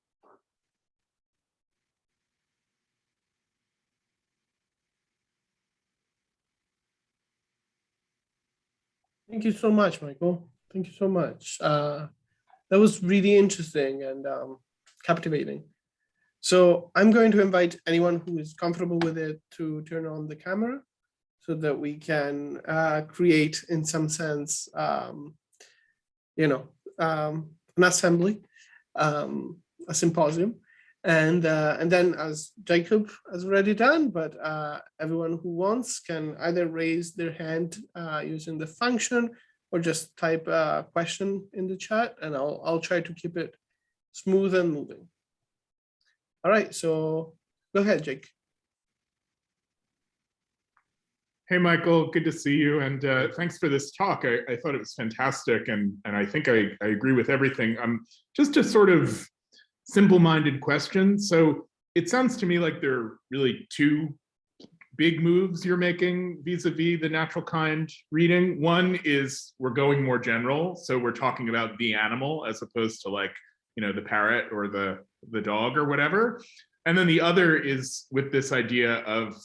Thank you so much, Michael. Thank you so much. That was really interesting. And captivating. So I'm going to invite anyone who is comfortable with it to turn on the camera so that we can create, in some sense, an assembly, a symposium. And then, as Jacob has already done, but everyone who wants can either raise their hand using the function or just type a question in the chat, and I'll try to keep it smooth and moving. All right, so go ahead, Jake. Hey, Michael, good to see you. And thanks for this talk. I thought it was fantastic. And I think I agree with everything. Just a sort of simple-minded question. So it sounds to me like there are really two big moves you're making vis-a-vis the natural kind reading. One is we're going more general. So we're talking about the animal as opposed to like, the parrot or the dog or whatever. And then the other is with this idea of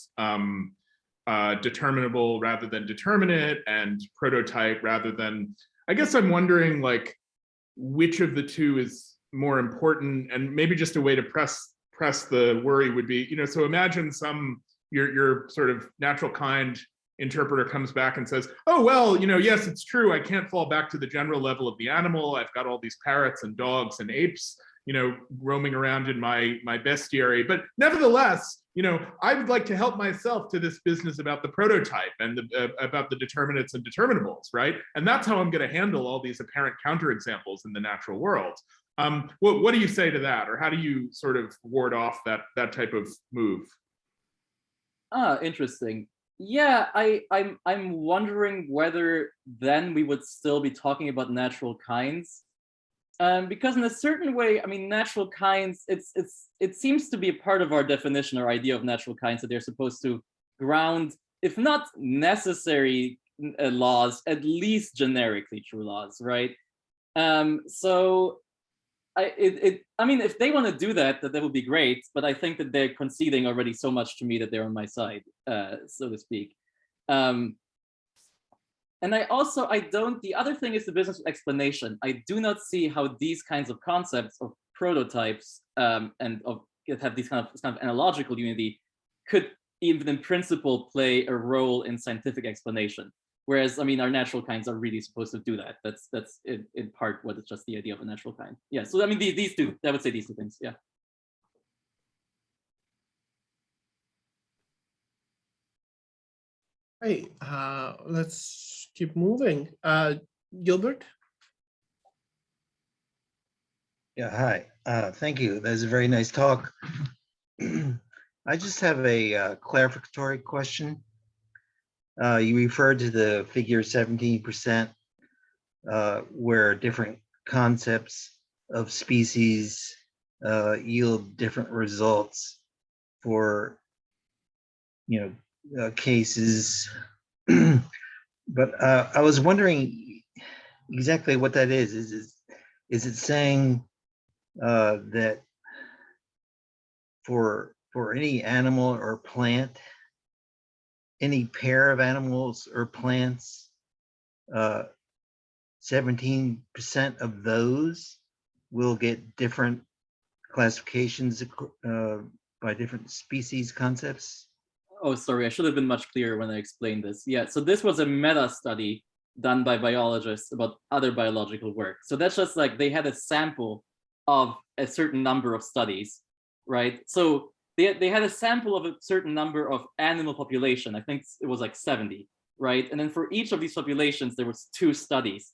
determinable rather than determinate and prototype rather than, I guess I'm wondering like which of the two is more important, and maybe just a way to press the worry would be, so imagine your sort of natural kind interpreter comes back and says, oh, well, yes, it's true. I can't fall back to the general level of the animal. I've got all these parrots and dogs and apes, roaming around in my bestiary. But nevertheless, I would like to help myself to this business about the prototype and about the determinates and determinables, right? And that's how I'm going to handle all these apparent counterexamples in the natural world. What do you say to that? Or how do you sort of ward off that type of move? Interesting. Yeah, I'm wondering whether then we would still be talking about natural kinds. Because in a certain way, I mean, natural kinds, it seems to be a part of our definition or idea of natural kinds that they're supposed to ground, if not necessary laws, at least generically true laws, right? So I mean, if they want to do that would be great, but I think that they're conceding already so much to me that they're on my side, so to speak. And the other thing is the business of explanation. I do not see how these kinds of concepts of prototypes and have this kind of analogical unity could even in principle play a role in scientific explanation. Whereas, I mean, our natural kinds are really supposed to do that. That's in part what it's just the idea of a natural kind. Yeah, so I mean, these two, I would say these two things, yeah. Hey, let's keep moving. Gilbert? Yeah, hi. Thank you. That was a very nice talk. I just have a clarificatory question. You referred to the figure 17%, where different concepts of species yield different results for, cases. But I was wondering exactly what that is. Is it saying that for any animal or plant, any pair of animals or plants, 17% of those will get different classifications by different species concepts? Oh, sorry, I should have been much clearer when I explained this. Yeah, so this was a meta study done by biologists about other biological work. So that's just like they had a sample of a certain number of studies, right? So they had a sample of a certain number of animal population. I think it was like 70, right? And then for each of these populations, there was two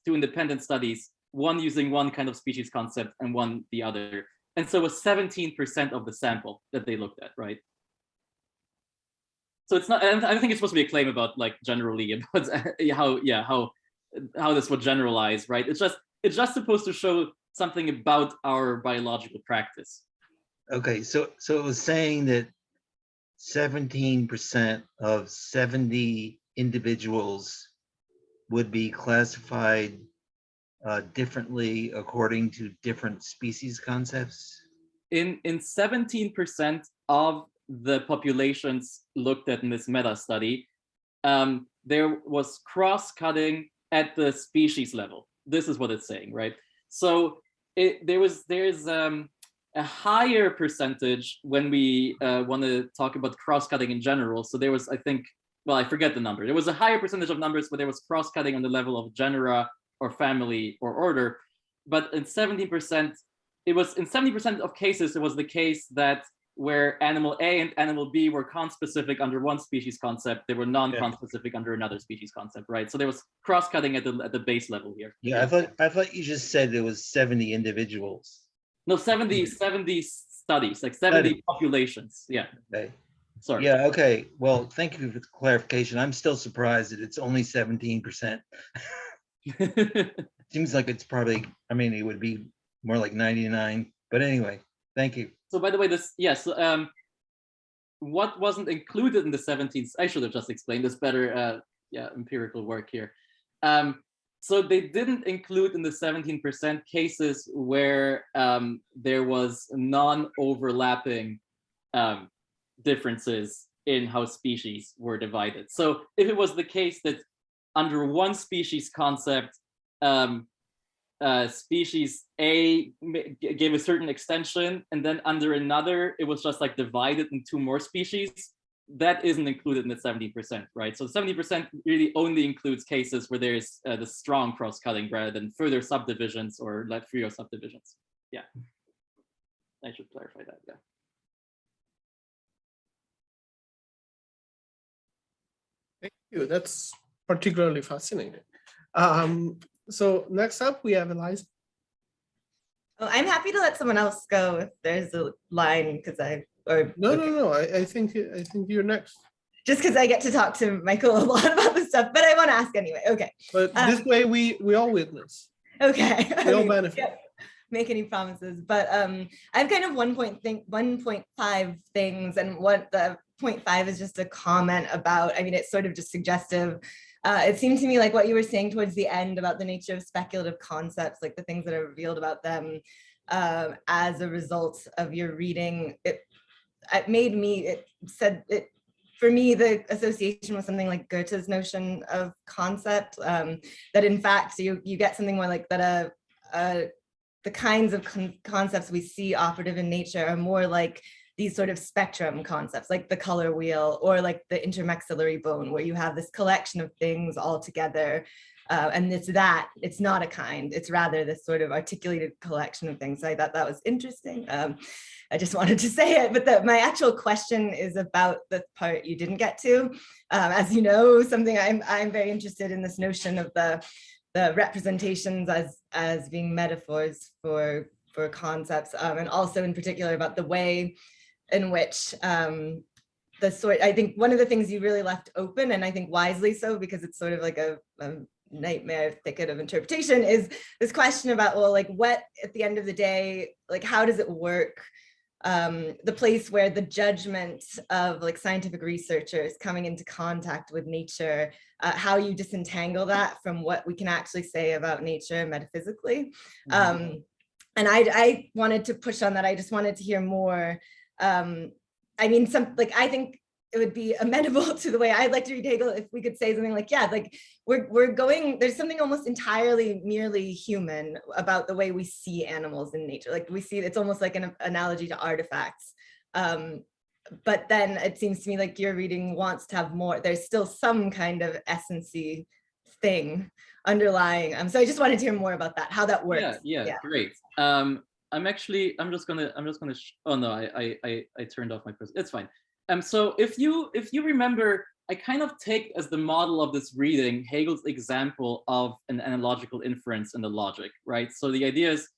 independent studies, one using one kind of species concept and one the other. And so it was 17% of the sample that they looked at, right? So it's not, I don't think it's supposed to be a claim about like generally about how this would generalize, right? It's just supposed to show something about our biological practice. Okay, so it was saying that 17% of 70 individuals would be classified differently according to different species concepts? In 17% of the populations looked at in this meta study, there was cross-cutting at the species level. This is what it's saying, right? So there's a higher percentage when we want to talk about cross-cutting in general. So there was, I think, well, I forget the number. There was a higher percentage of numbers where there was cross-cutting on the level of genera or family or order. But in 70%, it was in 70% of cases, it was the case that where animal A and animal B were conspecific under one species concept, they were non-conspecific under another species concept, right? So there was cross-cutting at the base level here. Yeah, I thought you just said it was 70 individuals. No, 70 studies, like 70 populations. Yeah. Okay. Sorry. Yeah, okay. Well, thank you for the clarification. I'm still surprised that it's only 17%. Seems like it's probably, I mean, it would be more like 99. But anyway, thank you. So by the way, this, yes, what wasn't included in the 17th, I should have just explained this better, empirical work here. So they didn't include in the 17% cases where there was non-overlapping differences in how species were divided. So if it was the case that under one species concept, species A gave a certain extension, and then under another, it was just like divided in two more species, that isn't included in the 70%, right? So 70% really only includes cases where there's the strong cross-cutting rather than further subdivisions or like freer subdivisions. Yeah, I should clarify that, yeah. Thank you. That's particularly fascinating. So next up, we have Eliza. Oh, I'm happy to let someone else go if there's a line, because No. I think you're next. Just because I get to talk to Michael a lot about this stuff, but I want to ask anyway. Okay. But this way, we all witness. Okay. We all benefit. Yeah, make any promises, but I have kind of 1.5 things, and what the 0.5 is just a comment about. I mean, it's sort of just suggestive. It seemed to me like what you were saying towards the end about the nature of speculative concepts, like the things that are revealed about them as a result of your reading. It for me, the association was something like Goethe's notion of concept, that in fact you get something more like that the kinds of concepts we see operative in nature are more like these sort of spectrum concepts, like the color wheel or like the intermaxillary bone, where you have this collection of things all together. And it's not a kind, it's rather this sort of articulated collection of things. So I thought that was interesting. I just wanted to say it, but my actual question is about the part you didn't get to. As you know, something I'm very interested in, this notion of the representations as being metaphors for concepts, and also in particular about the way in which I think one of the things you really left open, and I think wisely so, because it's sort of like a nightmare thicket of interpretation, is this question about, well, like what at the end of the day, like how does it work? The place where the judgment of like scientific researchers coming into contact with nature, how you disentangle that from what we can actually say about nature metaphysically. Mm-hmm. And I wanted to push on that. I just wanted to hear more. I mean, I think it would be amenable to the way I'd like to read Hegel if we could say something like, yeah, like there's something almost entirely merely human about the way we see animals in nature. Like we see, it's almost like an analogy to artifacts. But then it seems to me like your reading wants to have more, there's still some kind of essence-y thing underlying. So I just wanted to hear more about that, how that works. Yeah. Great. I'm just gonna, oh no, I turned off my person. It's fine. So if you remember, I kind of take as the model of this reading Hegel's example of an analogical inference in the logic, right? So the idea is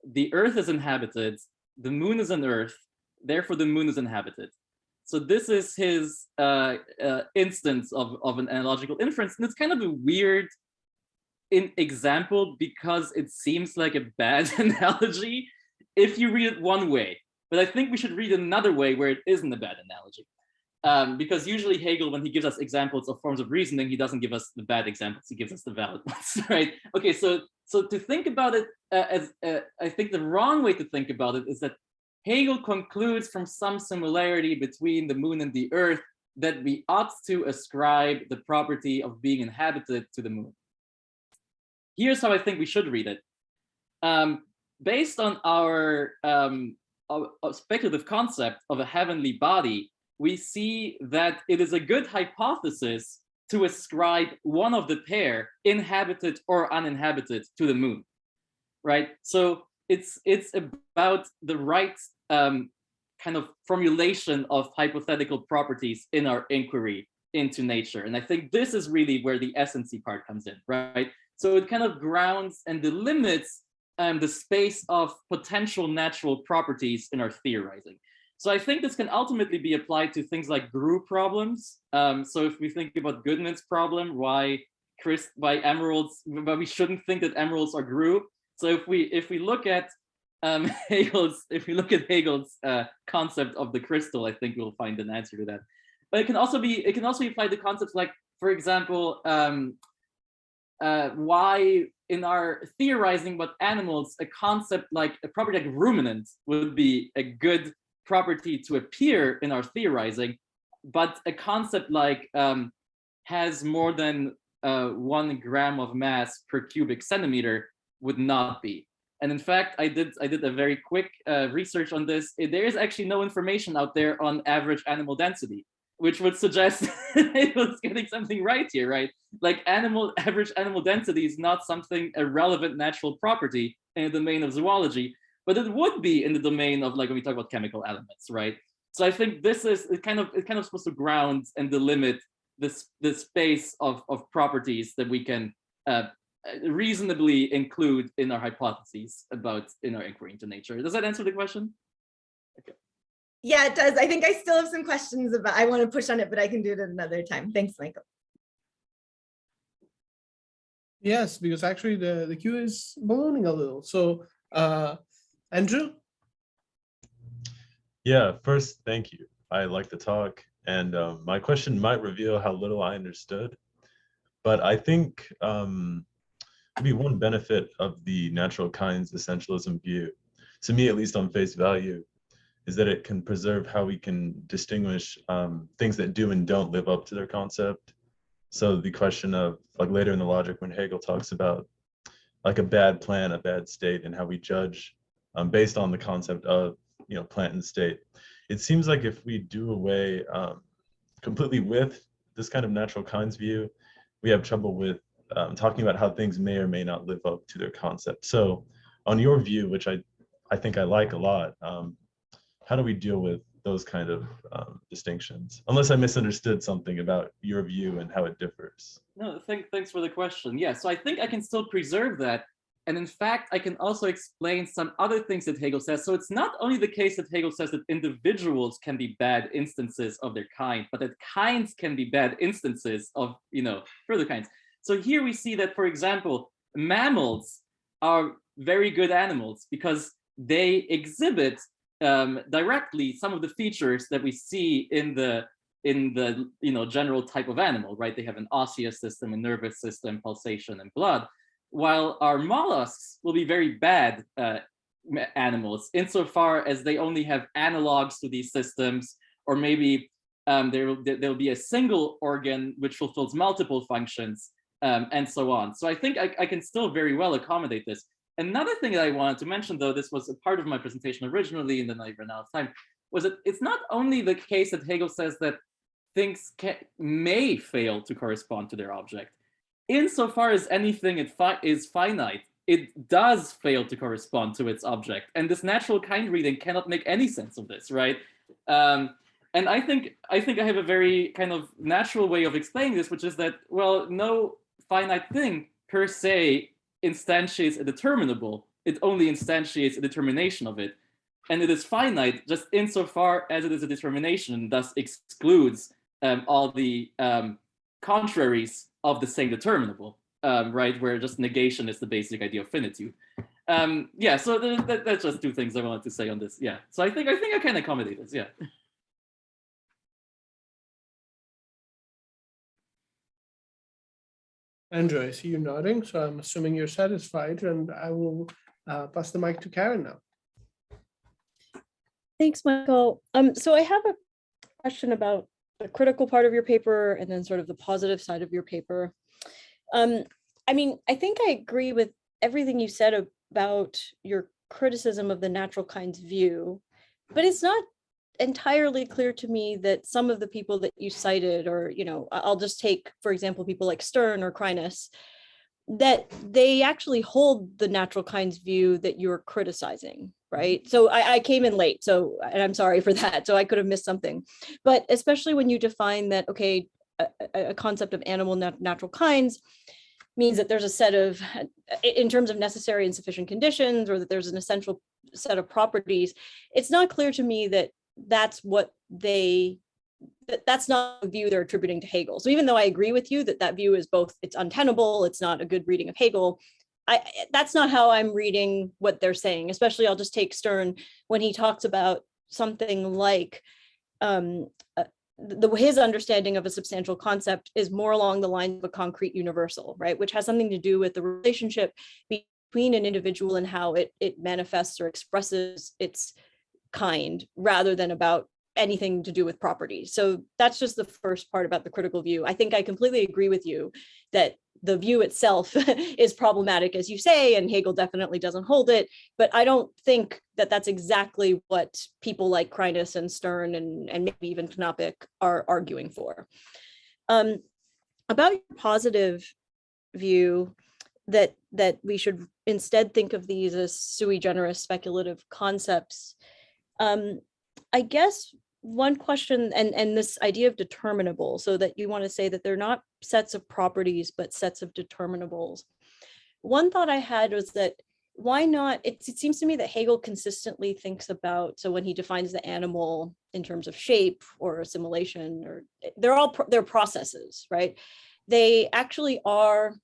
the Earth is inhabited, the moon is an Earth, therefore the moon is inhabited. So this is his instance of an analogical inference, and it's kind of a weird example because it seems like a bad analogy if you read it one way. But I think we should read another way where it isn't a bad analogy. Because usually Hegel, when he gives us examples of forms of reasoning, he doesn't give us the bad examples, he gives us the valid ones, right? Okay, so to think about it I think the wrong way to think about it is that Hegel concludes from some similarity between the moon and the Earth that we ought to ascribe the property of being inhabited to the moon. Here's how I think we should read it. based on our speculative concept of a heavenly body, we see that it is a good hypothesis to ascribe one of the pair, inhabited or uninhabited, to the moon, right? So it's about the right kind of formulation of hypothetical properties in our inquiry into nature. And I think this is really where the essency part comes in, right? So it kind of grounds and delimits the space of potential natural properties in our theorizing. So I think this can ultimately be applied to things like group problems. So if we think about Goodman's problem, why emeralds, but we shouldn't think that emeralds are group. So if we look at Hegel's concept of the crystal, I think we'll find an answer to that. But it can also be applied to concepts like, for example, why in our theorizing about animals, a concept like a property like ruminant would be a good property to appear in our theorizing, but a concept like has more than 1 gram of mass per cubic centimeter would not be. And in fact, I did a very quick research on this. There is actually no information out there on average animal density, which would suggest it was getting something right here, right? Like average animal density is not something, a relevant natural property in the domain of zoology, but it would be in the domain of, like, when we talk about chemical elements, right? So I think this is kind of supposed to ground and delimit this space of properties that we can reasonably include in our hypotheses in our inquiry into nature. Does that answer the question? Okay. Yeah, it does. I think I still have some questions about, I want to push on it, but I can do it at another time. Thanks, Michael. Yes, because actually the queue is ballooning a little. So Andrew? Yeah, first, thank you. I like the talk, and my question might reveal how little I understood, but I think maybe one benefit of the natural kinds essentialism view, to me at least on face value, is that it can preserve how we can distinguish things that do and don't live up to their concept. So the question of, like, later in the logic when Hegel talks about like a bad plan, a bad state, and how we judge based on the concept of, you know, plant and state. It seems like if we do away completely with this kind of natural kinds view, we have trouble with talking about how things may or may not live up to their concept. So on your view, which I think I like a lot, how do we deal with those kind of distinctions? Unless I misunderstood something about your view and how it differs. No, thanks for the question. Yeah, so I think I can still preserve that. And in fact, I can also explain some other things that Hegel says. So it's not only the case that Hegel says that individuals can be bad instances of their kind, but that kinds can be bad instances of, you know, further kinds. So here we see that, for example, mammals are very good animals because they exhibit directly some of the features that we see in the you know, general type of animal, right? They have an osseous system, a nervous system, pulsation, and blood. While our mollusks will be very bad animals insofar as they only have analogs to these systems, or maybe there'll be a single organ which fulfills multiple functions, and so on. So I think I can still very well accommodate this. Another thing that I wanted to mention, though, this was a part of my presentation originally, and then I ran out of time, was that it's not only the case that Hegel says that things may fail to correspond to their object. Insofar as anything is finite, it does fail to correspond to its object. And this natural kind reading cannot make any sense of this, right? And I think I have a very kind of natural way of explaining this, which is that, well, no finite thing per se instantiates a determinable. It only instantiates a determination of it. And it is finite just insofar as it is a determination, and thus excludes all the contraries of the same determinable, right? Where just negation is the basic idea of finitude. Yeah, so that's just two things I wanted to say on this. Yeah, so I think I can accommodate this. Yeah. Andrew, I see you nodding, so I'm assuming you're satisfied, and I will pass the mic to Karen now. Thanks, Michael. So I have a question about the critical part of your paper and then sort of the positive side of your paper. I mean, I think I agree with everything you said about your criticism of the natural kinds view, but it's not entirely clear to me that some of the people that you cited, or, I'll just take, for example, people like Stern or Kreiness, that they actually hold the natural kinds view that you're criticizing, right? So I came in late, and I'm sorry for that. So I could have missed something, but especially when you define that, okay, a concept of animal natural kinds means that there's a set of, in terms of necessary and sufficient conditions, or that there's an essential set of properties. It's not clear to me that that's not a view they're attributing to Hegel. So even though I agree with you that view is both, it's untenable, it's not a good reading of Hegel, that's not how I'm reading what they're saying. Especially, I'll just take Stern when he talks about something like his understanding of a substantial concept is more along the lines of a concrete universal, right? Which has something to do with the relationship between an individual and how it manifests or expresses its kind, rather than about anything to do with properties. So that's just the first part about the critical view. I think I completely agree with you that the view itself is problematic, as you say, and Hegel definitely doesn't hold it, but I don't think that that's exactly what people like Kreiness and Stern and maybe even Knopik are arguing for. About your positive view that we should instead think of these as sui generis speculative concepts, I guess one question, and this idea of determinable, so that you want to say that they're not sets of properties, but sets of determinables. One thought I had was that why not, it seems to me that Hegel consistently thinks about, so when he defines the animal in terms of shape or assimilation, or they're processes, right? They actually are,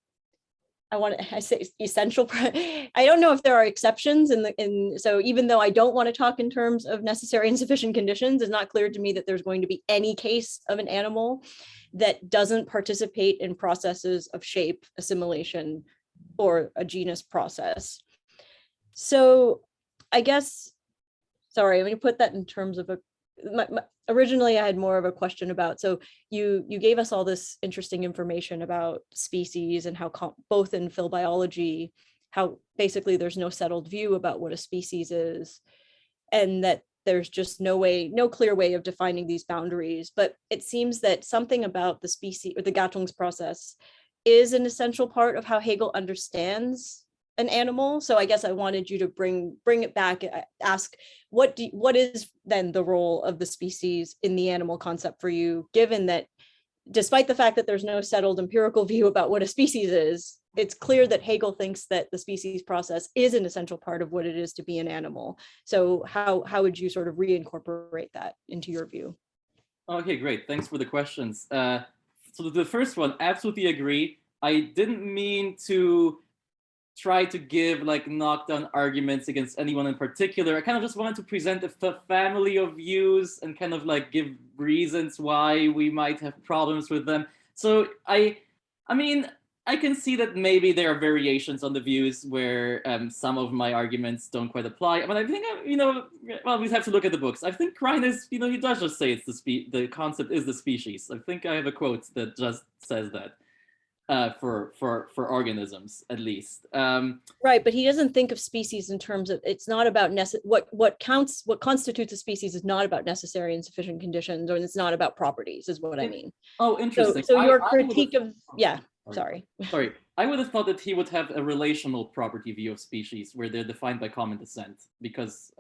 I say essential. I don't know if there are exceptions so even though I don't want to talk in terms of necessary and sufficient conditions, it's not clear to me that there's going to be any case of an animal that doesn't participate in processes of shape, assimilation, or a genus process. So I guess, sorry, I'm going to put that in terms of originally I had more of a question about, so you gave us all this interesting information about species and how both in phil biology, how basically there's no settled view about what a species is, and that there's just no clear way of defining these boundaries. But it seems that something about the species or the Gattungsprozess is an essential part of how Hegel understands an animal. So I guess I wanted you to bring it back, ask what is then the role of the species in the animal concept for you, given that despite the fact that there's no settled empirical view about what a species is, it's clear that Hegel thinks that the species process is an essential part of what it is to be an animal. So how would you sort of reincorporate that into your view? Okay, great. Thanks for the questions. So the first one, absolutely agree. I didn't mean to try to give like knockdown arguments against anyone in particular. I kind of just wanted to present a family of views and kind of like give reasons why we might have problems with them. So I mean, I can see that maybe there are variations on the views where some of my arguments don't quite apply. But I think, well, we have to look at the books. I think Kreiness, he does just say it's the concept is the species. I think I have a quote that just says that. For organisms, at least. Right, but he doesn't think of species in terms of, it's not about what constitutes a species is not about necessary and sufficient conditions, or it's not about properties, is what I mean. Oh, interesting. So your critique of, yeah, sorry. Sorry, I would have thought that he would have a relational property view of species where they're defined by common descent, because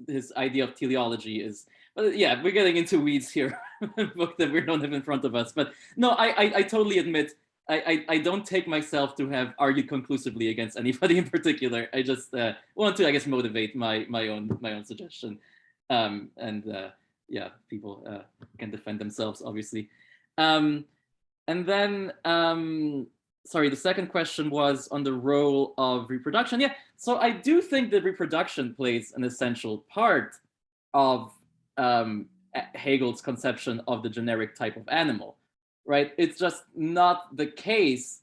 his idea of teleology is, well, yeah, we're getting into weeds here, book that we don't have in front of us. But no, I totally admit, I don't take myself to have argued conclusively against anybody in particular. I just want to, I guess, motivate my own suggestion. Yeah, people can defend themselves, obviously. And then, sorry, the second question was on the role of reproduction. Yeah, so I do think that reproduction plays an essential part of Hegel's conception of the generic type of animal, right? It's just not the case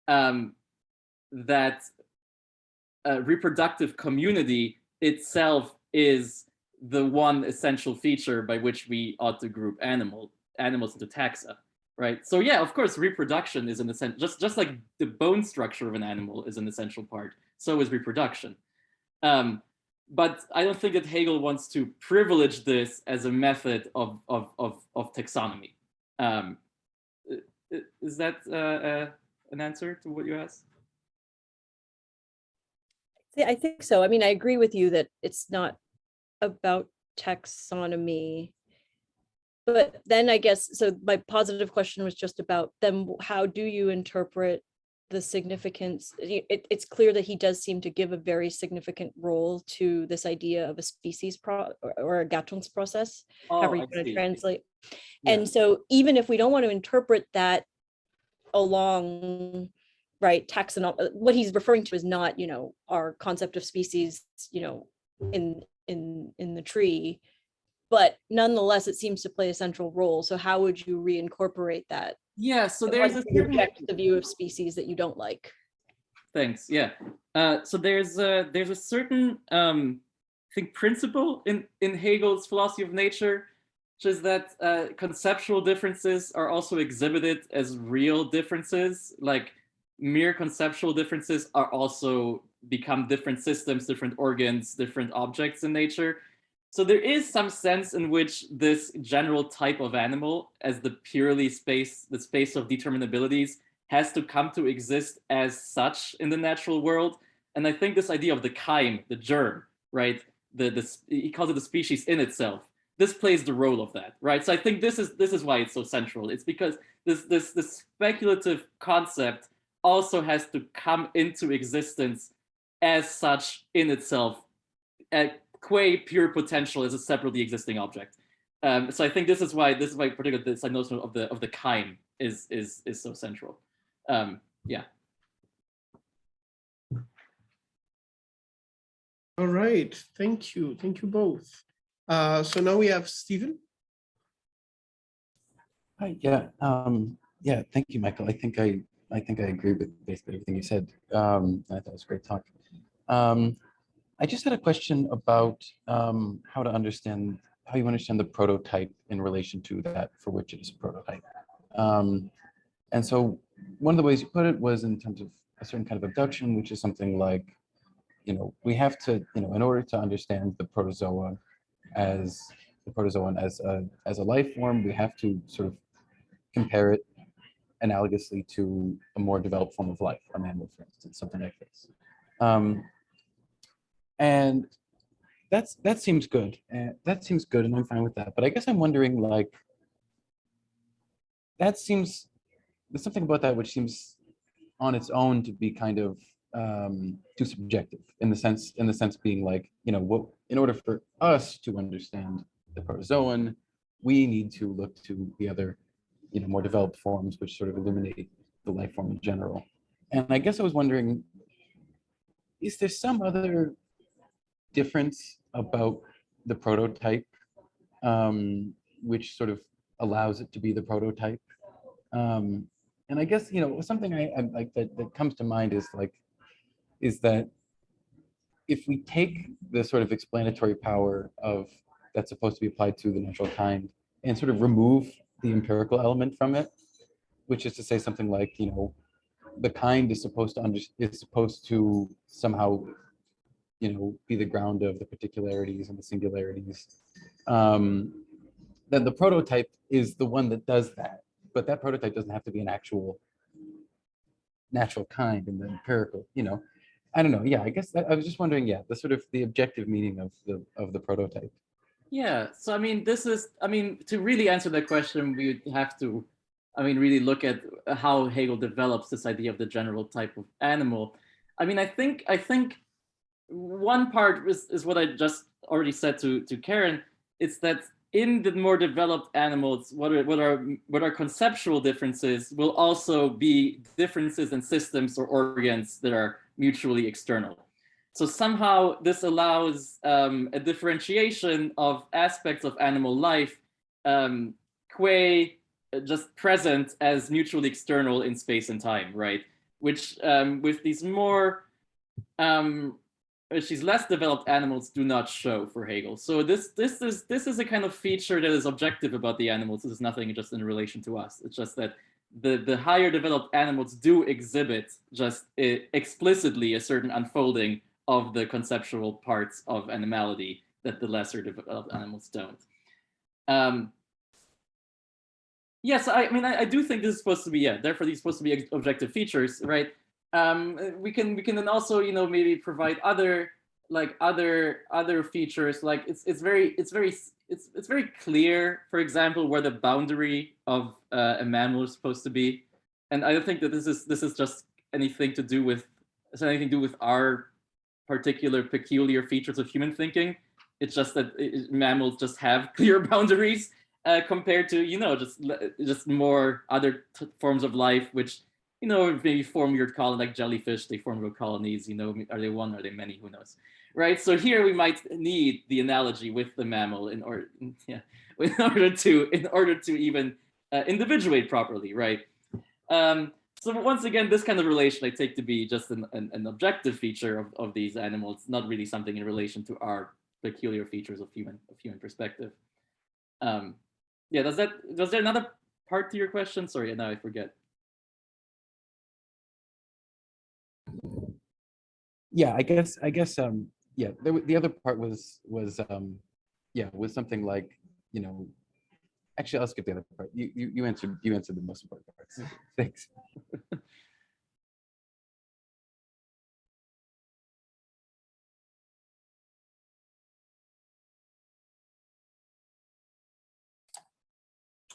that a reproductive community itself is the one essential feature by which we ought to group animals into taxa, right? So yeah, of course, reproduction is an essential, just like the bone structure of an animal is an essential part, so is reproduction. But I don't think that Hegel wants to privilege this as a method of taxonomy. Is that an answer to what you asked? Yeah, I think so. I mean, I agree with you that it's not about taxonomy. But then I guess, so my positive question was just about then how do you interpret the significance? It's clear that he does seem to give a very significant role to this idea of a species or a Gattungsprozess, however you want to translate. Yeah. And so even if we don't want to interpret that along, right, taxonomy, what he's referring to is not, our concept of species, in the tree, but nonetheless, it seems to play a central role. So how would you reincorporate that? Yeah, so And there's what a if you reject the view of species that you don't like. Thanks. Yeah. So there's a certain I think principle in Hegel's philosophy of nature, which is that conceptual differences are also exhibited as real differences. Like mere conceptual differences are also become different systems, different organs, different objects in nature. So there is some sense in which this general type of animal, as the space of determinabilities, has to come to exist as such in the natural world. And I think this idea of the keim, the germ, right? He calls it the species in itself. This plays the role of that, right? So I think this is why it's so central. It's because this speculative concept also has to come into existence as such in itself, qua pure potential as a separately existing object. So I think this is why particularly this notion of the keim is so central. Yeah. All right, thank you both. So now we have Stephen. Hi, yeah, thank you, Michael. I think I agree with basically everything you said. I thought it was a great talk. I just had a question about how you understand the prototype in relation to that for which it is a prototype. And so one of the ways you put it was in terms of a certain kind of abduction, which is something like, we have to, in order to understand the protozoan as a life form, we have to sort of compare it analogously to a more developed form of life, a mammal, for instance, something like this. And that seems good. And I'm fine with that. But I guess I'm wondering, like, there's something about that which seems on its own to be kind of too subjective in the sense being like, what, in order for us to understand the protozoan, we need to look to the other, more developed forms which sort of illuminate the life form in general. And I guess I was wondering, is there some other difference about the prototype which sort of allows it to be the prototype? And I guess, something I like that comes to mind is that if we take the sort of explanatory power of that's supposed to be applied to the natural kind and sort of remove the empirical element from it, which is to say something like, the kind is supposed to somehow, be the ground of the particularities and the singularities. Then the prototype is the one that does that, but that prototype doesn't have to be an actual natural kind in the empirical, I don't know. Yeah, I guess I was just wondering, the sort of the objective meaning of the prototype. Yeah, so I mean, to really answer that question, we would have to, really look at how Hegel develops this idea of the general type of animal. I think one part is what I just already said to Karen. It's that in the more developed animals, what are conceptual differences will also be differences in systems or organs that are mutually external. So somehow this allows a differentiation of aspects of animal life, qua just present as mutually external in space and time, right? Which with these less developed animals do not show for Hegel. So this is a kind of feature that is objective about the animals. This is nothing just in relation to us. It's just that the higher developed animals do exhibit just explicitly a certain unfolding of the conceptual parts of animality that the lesser developed animals don't. Yes, I mean, I do think this is supposed to be, therefore these are supposed to be objective features, right? We can then also, maybe provide other features, like it's very clear, for example, where the boundary of a mammal is supposed to be. And I don't think that this is just anything to do with our particular peculiar features of human thinking. It's just that mammals just have clear boundaries compared to just more other forms of life, which maybe form weird colonies, like jellyfish. They form weird colonies. Are they one? Are they many? Who knows? Right. So here we might need the analogy with the mammal in order to even individuate properly, right? So once again, this kind of relation I take to be just an objective feature of these animals, not really something in relation to our peculiar features of human perspective. Yeah, was there another part to your question? Sorry, now I forget. Yeah, I guess yeah, the other part was something like, actually I'll skip the other part. You answered the most important parts. Thanks.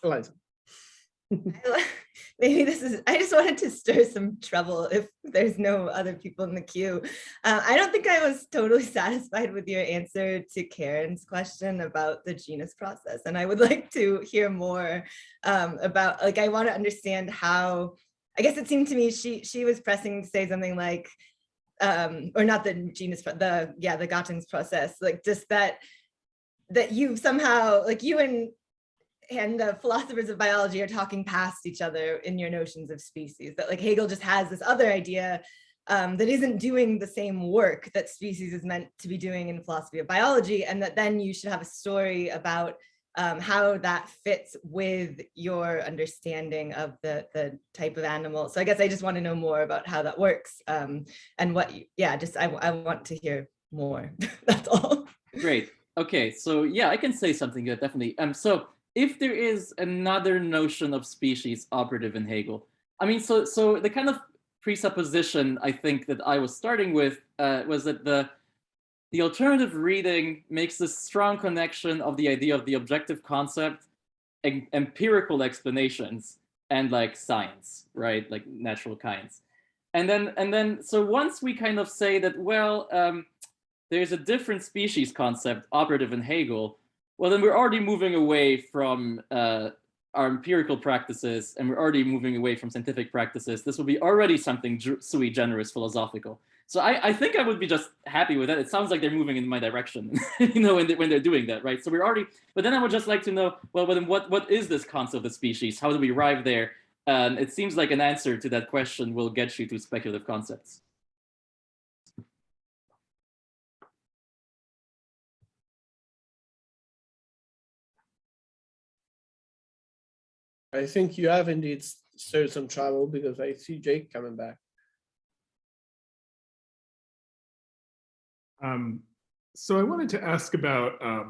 Eliza. Maybe I just wanted to stir some trouble if there's no other people in the queue. I don't think I was totally satisfied with your answer to Karen's question about the genus process. And I would like to hear more about, I want to understand how, I guess it seemed to me she was pressing to say something like, or not the genus, the Gatting's process, just that you somehow, you and the philosophers of biology are talking past each other in your notions of species, that Hegel just has this other idea that isn't doing the same work that species is meant to be doing in philosophy of biology, and that then you should have a story about how that fits with your understanding of the type of animal. So I guess I just want to know more about how that works, and what I want to hear more. That's all. Great. Okay, so yeah, I can say something good, definitely. So if there is another notion of species operative in Hegel, I mean, so the kind of presupposition I think that I was starting with was that the alternative reading makes this strong connection of the idea of the objective concept, empirical explanations, and science, right? Like natural kinds. And then so once we kind of say that, well, there's a different species concept operative in Hegel, well, then we're already moving away from our empirical practices, and we're already moving away from scientific practices. This will be already something sui generis philosophical. So I think I would be just happy with that. It sounds like they're moving in my direction, when they're doing that, right? So we're already, but then I would just like to know, well, then what is this concept of species? How do we arrive there? It seems like an answer to that question will get you to speculative concepts. I think you have indeed stirred some trouble, because I see Jake coming back. So I wanted to ask about, I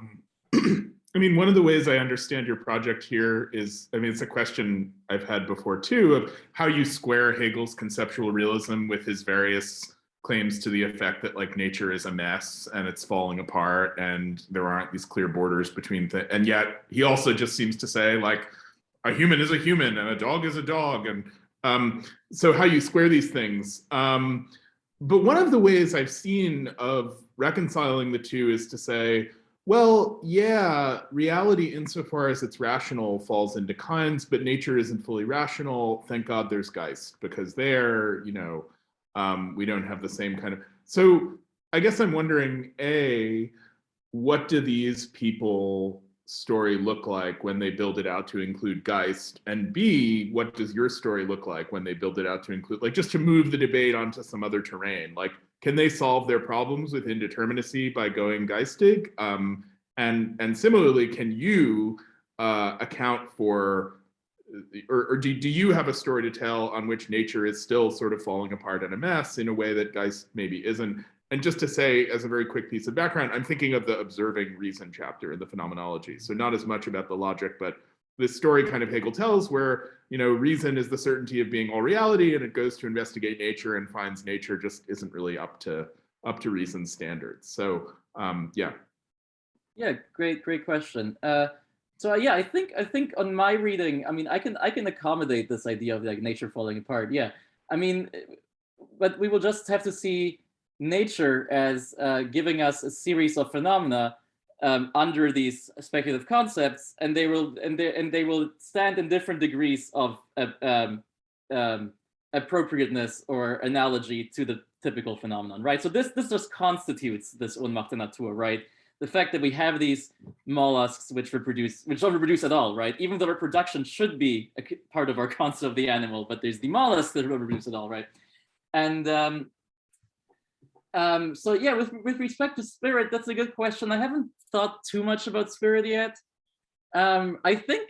mean, one of the ways I understand your project here is, I mean, it's a question I've had before too, of how you square Hegel's conceptual realism with his various claims to the effect that nature is a mess and it's falling apart and there aren't these clear borders between things. And yet he also just seems to say a human is a human and a dog is a dog. And so how you square these things. But one of the ways I've seen of reconciling the two is to say, well, yeah, reality insofar as it's rational falls into kinds, but nature isn't fully rational. Thank God there's Geist, because there, we don't have the same kind of. So I guess I'm wondering, A, what do these people story look like when they build it out to include Geist? And B, what does your story look like when they build it out to include, just to move the debate onto some other terrain? Can they solve their problems with indeterminacy by going Geistig? And similarly, can you account for, or do you have a story to tell on which nature is still sort of falling apart in a mess in a way that Geist maybe isn't? And just to say, as a very quick piece of background, I'm thinking of the observing reason chapter in the phenomenology. So not as much about the logic, but this story kind of Hegel tells where, reason is the certainty of being all reality, and it goes to investigate nature and finds nature just isn't really up to reason's standards. So yeah. Yeah, great question. So yeah, I think on my reading, I mean, I can accommodate this idea of like nature falling apart. Yeah, I mean, but we will just have to see nature as giving us a series of phenomena under these speculative concepts, and they will stand in different degrees of appropriateness or analogy to the typical phenomenon, right? So this just constitutes this Ohnmacht der Natur, right? The fact that we have these mollusks which don't reproduce at all, right? Even though reproduction should be a part of our concept of the animal, but there's the mollusks that don't reproduce at all, right? And so yeah, with respect to spirit, that's a good question. I haven't thought too much about spirit yet. I think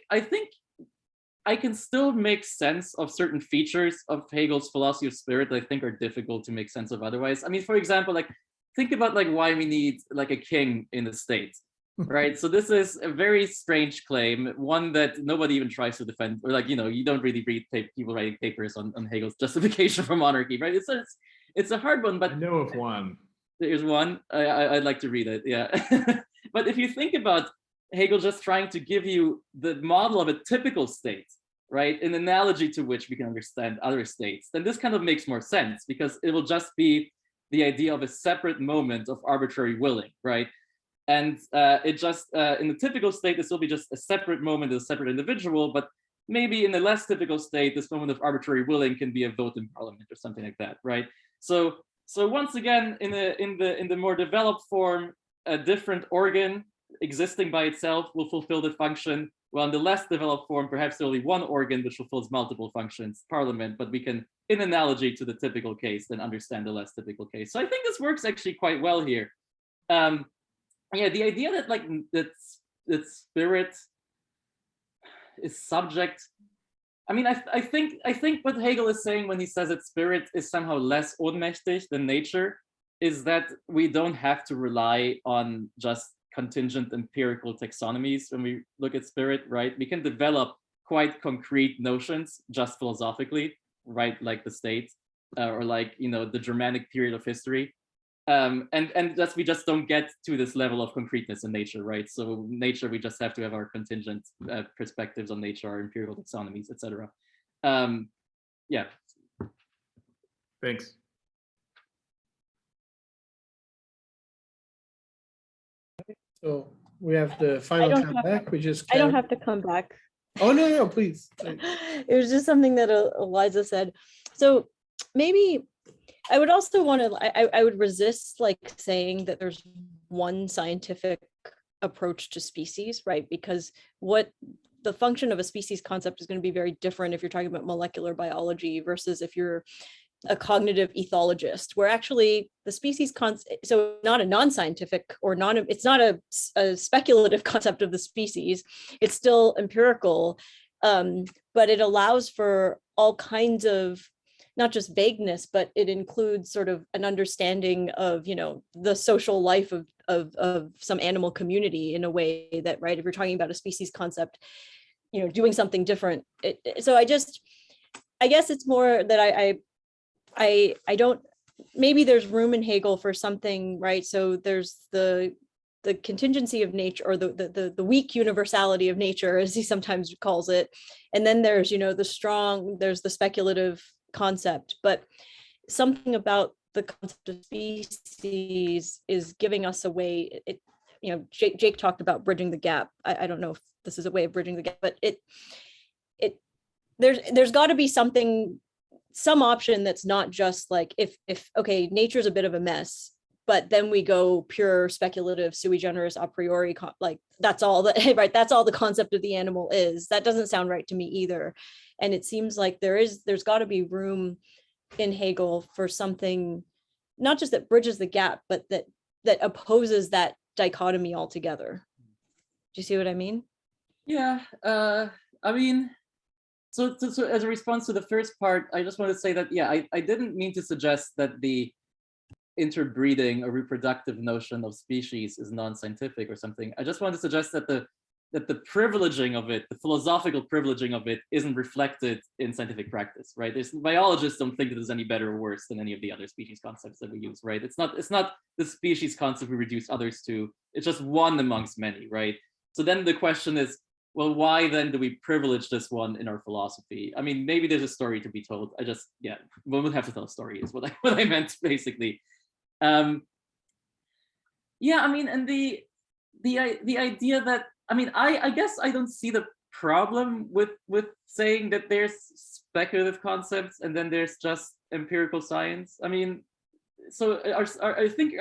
I can still make sense of certain features of Hegel's philosophy of spirit that I think are difficult to make sense of otherwise. I mean, for example, like think about like why we need like a king in the state, right? So this is a very strange claim, one that nobody even tries to defend, or like, you don't really read people writing papers on Hegel's justification for monarchy, right? It's a hard one, but I know of one. There's one. I'd like to read it, yeah. But if you think about Hegel just trying to give you the model of a typical state, right, an analogy to which we can understand other states, then this kind of makes more sense, because it will just be the idea of a separate moment of arbitrary willing, right? And it just, in the typical state, this will be just a separate moment, a separate individual, but maybe in the less typical state, this moment of arbitrary willing can be a vote in parliament or something like that, right? So once again, in the more developed form, a different organ existing by itself will fulfill the function, while in the less developed form, perhaps only one organ which fulfills multiple functions, parliament, but we can, in analogy to the typical case, then understand the less typical case. So I think this works actually quite well here. Yeah, the idea that like that spirit is subject. I mean, I think what Hegel is saying when he says that spirit is somehow less ohnmächtig than nature is that we don't have to rely on just contingent empirical taxonomies when we look at spirit, right? We can develop quite concrete notions just philosophically, right? Like the state, or like, the Germanic period of history. And that's, we just don't get to this level of concreteness in nature, right? So nature, we just have to have our contingent perspectives on nature, our empirical taxonomies, etc. Yeah. Thanks. So we have the final comeback, which is I don't have to come back. Oh, no, please. It was just something that Eliza said. So maybe I would also want to, I would resist like saying that there's one scientific approach to species, right? Because what the function of a species concept is going to be very different if you're talking about molecular biology versus if you're a cognitive ethologist, where actually the species concept, so not a non-scientific or it's not a speculative concept of the species, it's still empirical, but it allows for all kinds of, not just vagueness, but it includes sort of an understanding of, the social life of some animal community in a way that, right, if you're talking about a species concept, doing something different. So I guess it's more that I don't, maybe there's room in Hegel for something, right? So there's the contingency of nature, or the weak universality of nature, as he sometimes calls it. And then there's, there's the speculative concept, but something about the concept of species is giving us a way. Jake talked about bridging the gap. I don't know if this is a way of bridging the gap, but there's got to be some option that's not just like, if okay, nature's a bit of a mess, but then we go pure speculative sui generis a priori, like that's all that, right? That's all the concept of the animal is. That doesn't sound right to me either. And it seems like there's got to be room in Hegel for something, not just that bridges the gap, but that opposes that dichotomy altogether. Do you see what I mean? Yeah, I mean, so as a response to the first part, I just want to say that, yeah, I didn't mean to suggest that the interbreeding or reproductive notion of species is non-scientific or something. I just want to suggest that the privileging of it, the philosophical privileging of it, isn't reflected in scientific practice, right? Biologists don't think that it's any better or worse than any of the other species concepts that we use, right? It's not the species concept we reduce others to. It's just one amongst many, right? So then the question is, well, why then do we privilege this one in our philosophy? I mean, maybe there's a story to be told. We'll have to tell a story is what I meant basically. Yeah, I mean, and the idea that, I mean, I guess I don't see the problem with saying that there's speculative concepts and then there's just empirical science. I mean, so I think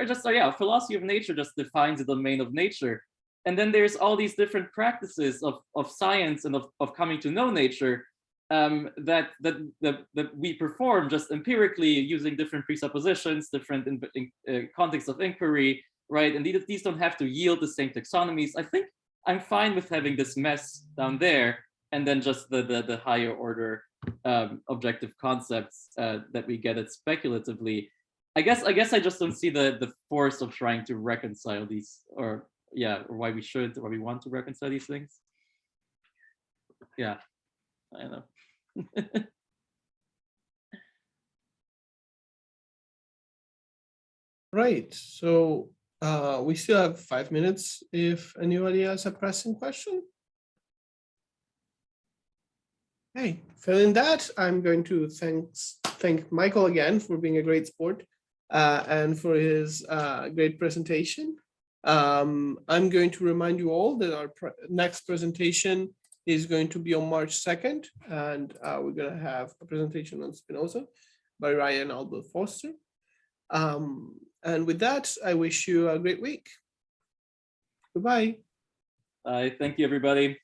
philosophy of nature just defines the domain of nature. And then there's all these different practices of science and of coming to know nature that we perform just empirically using different presuppositions, different contexts of inquiry, right? And these don't have to yield the same taxonomies. I think I'm fine with having this mess down there, and then just the higher order objective concepts that we get at speculatively. I guess I just don't see the force of trying to reconcile these, or why we want to reconcile these things. Yeah, I don't know. Right. So we still have 5 minutes if anybody has a pressing question. Hey, failing that, I'm going to thank Michael again for being a great sport and for his great presentation. I'm going to remind you all that our next presentation is going to be on March 2nd, and we're going to have a presentation on Spinoza by Ryan Albert Foster. And with that, I wish you a great week. Goodbye. Thank you, everybody.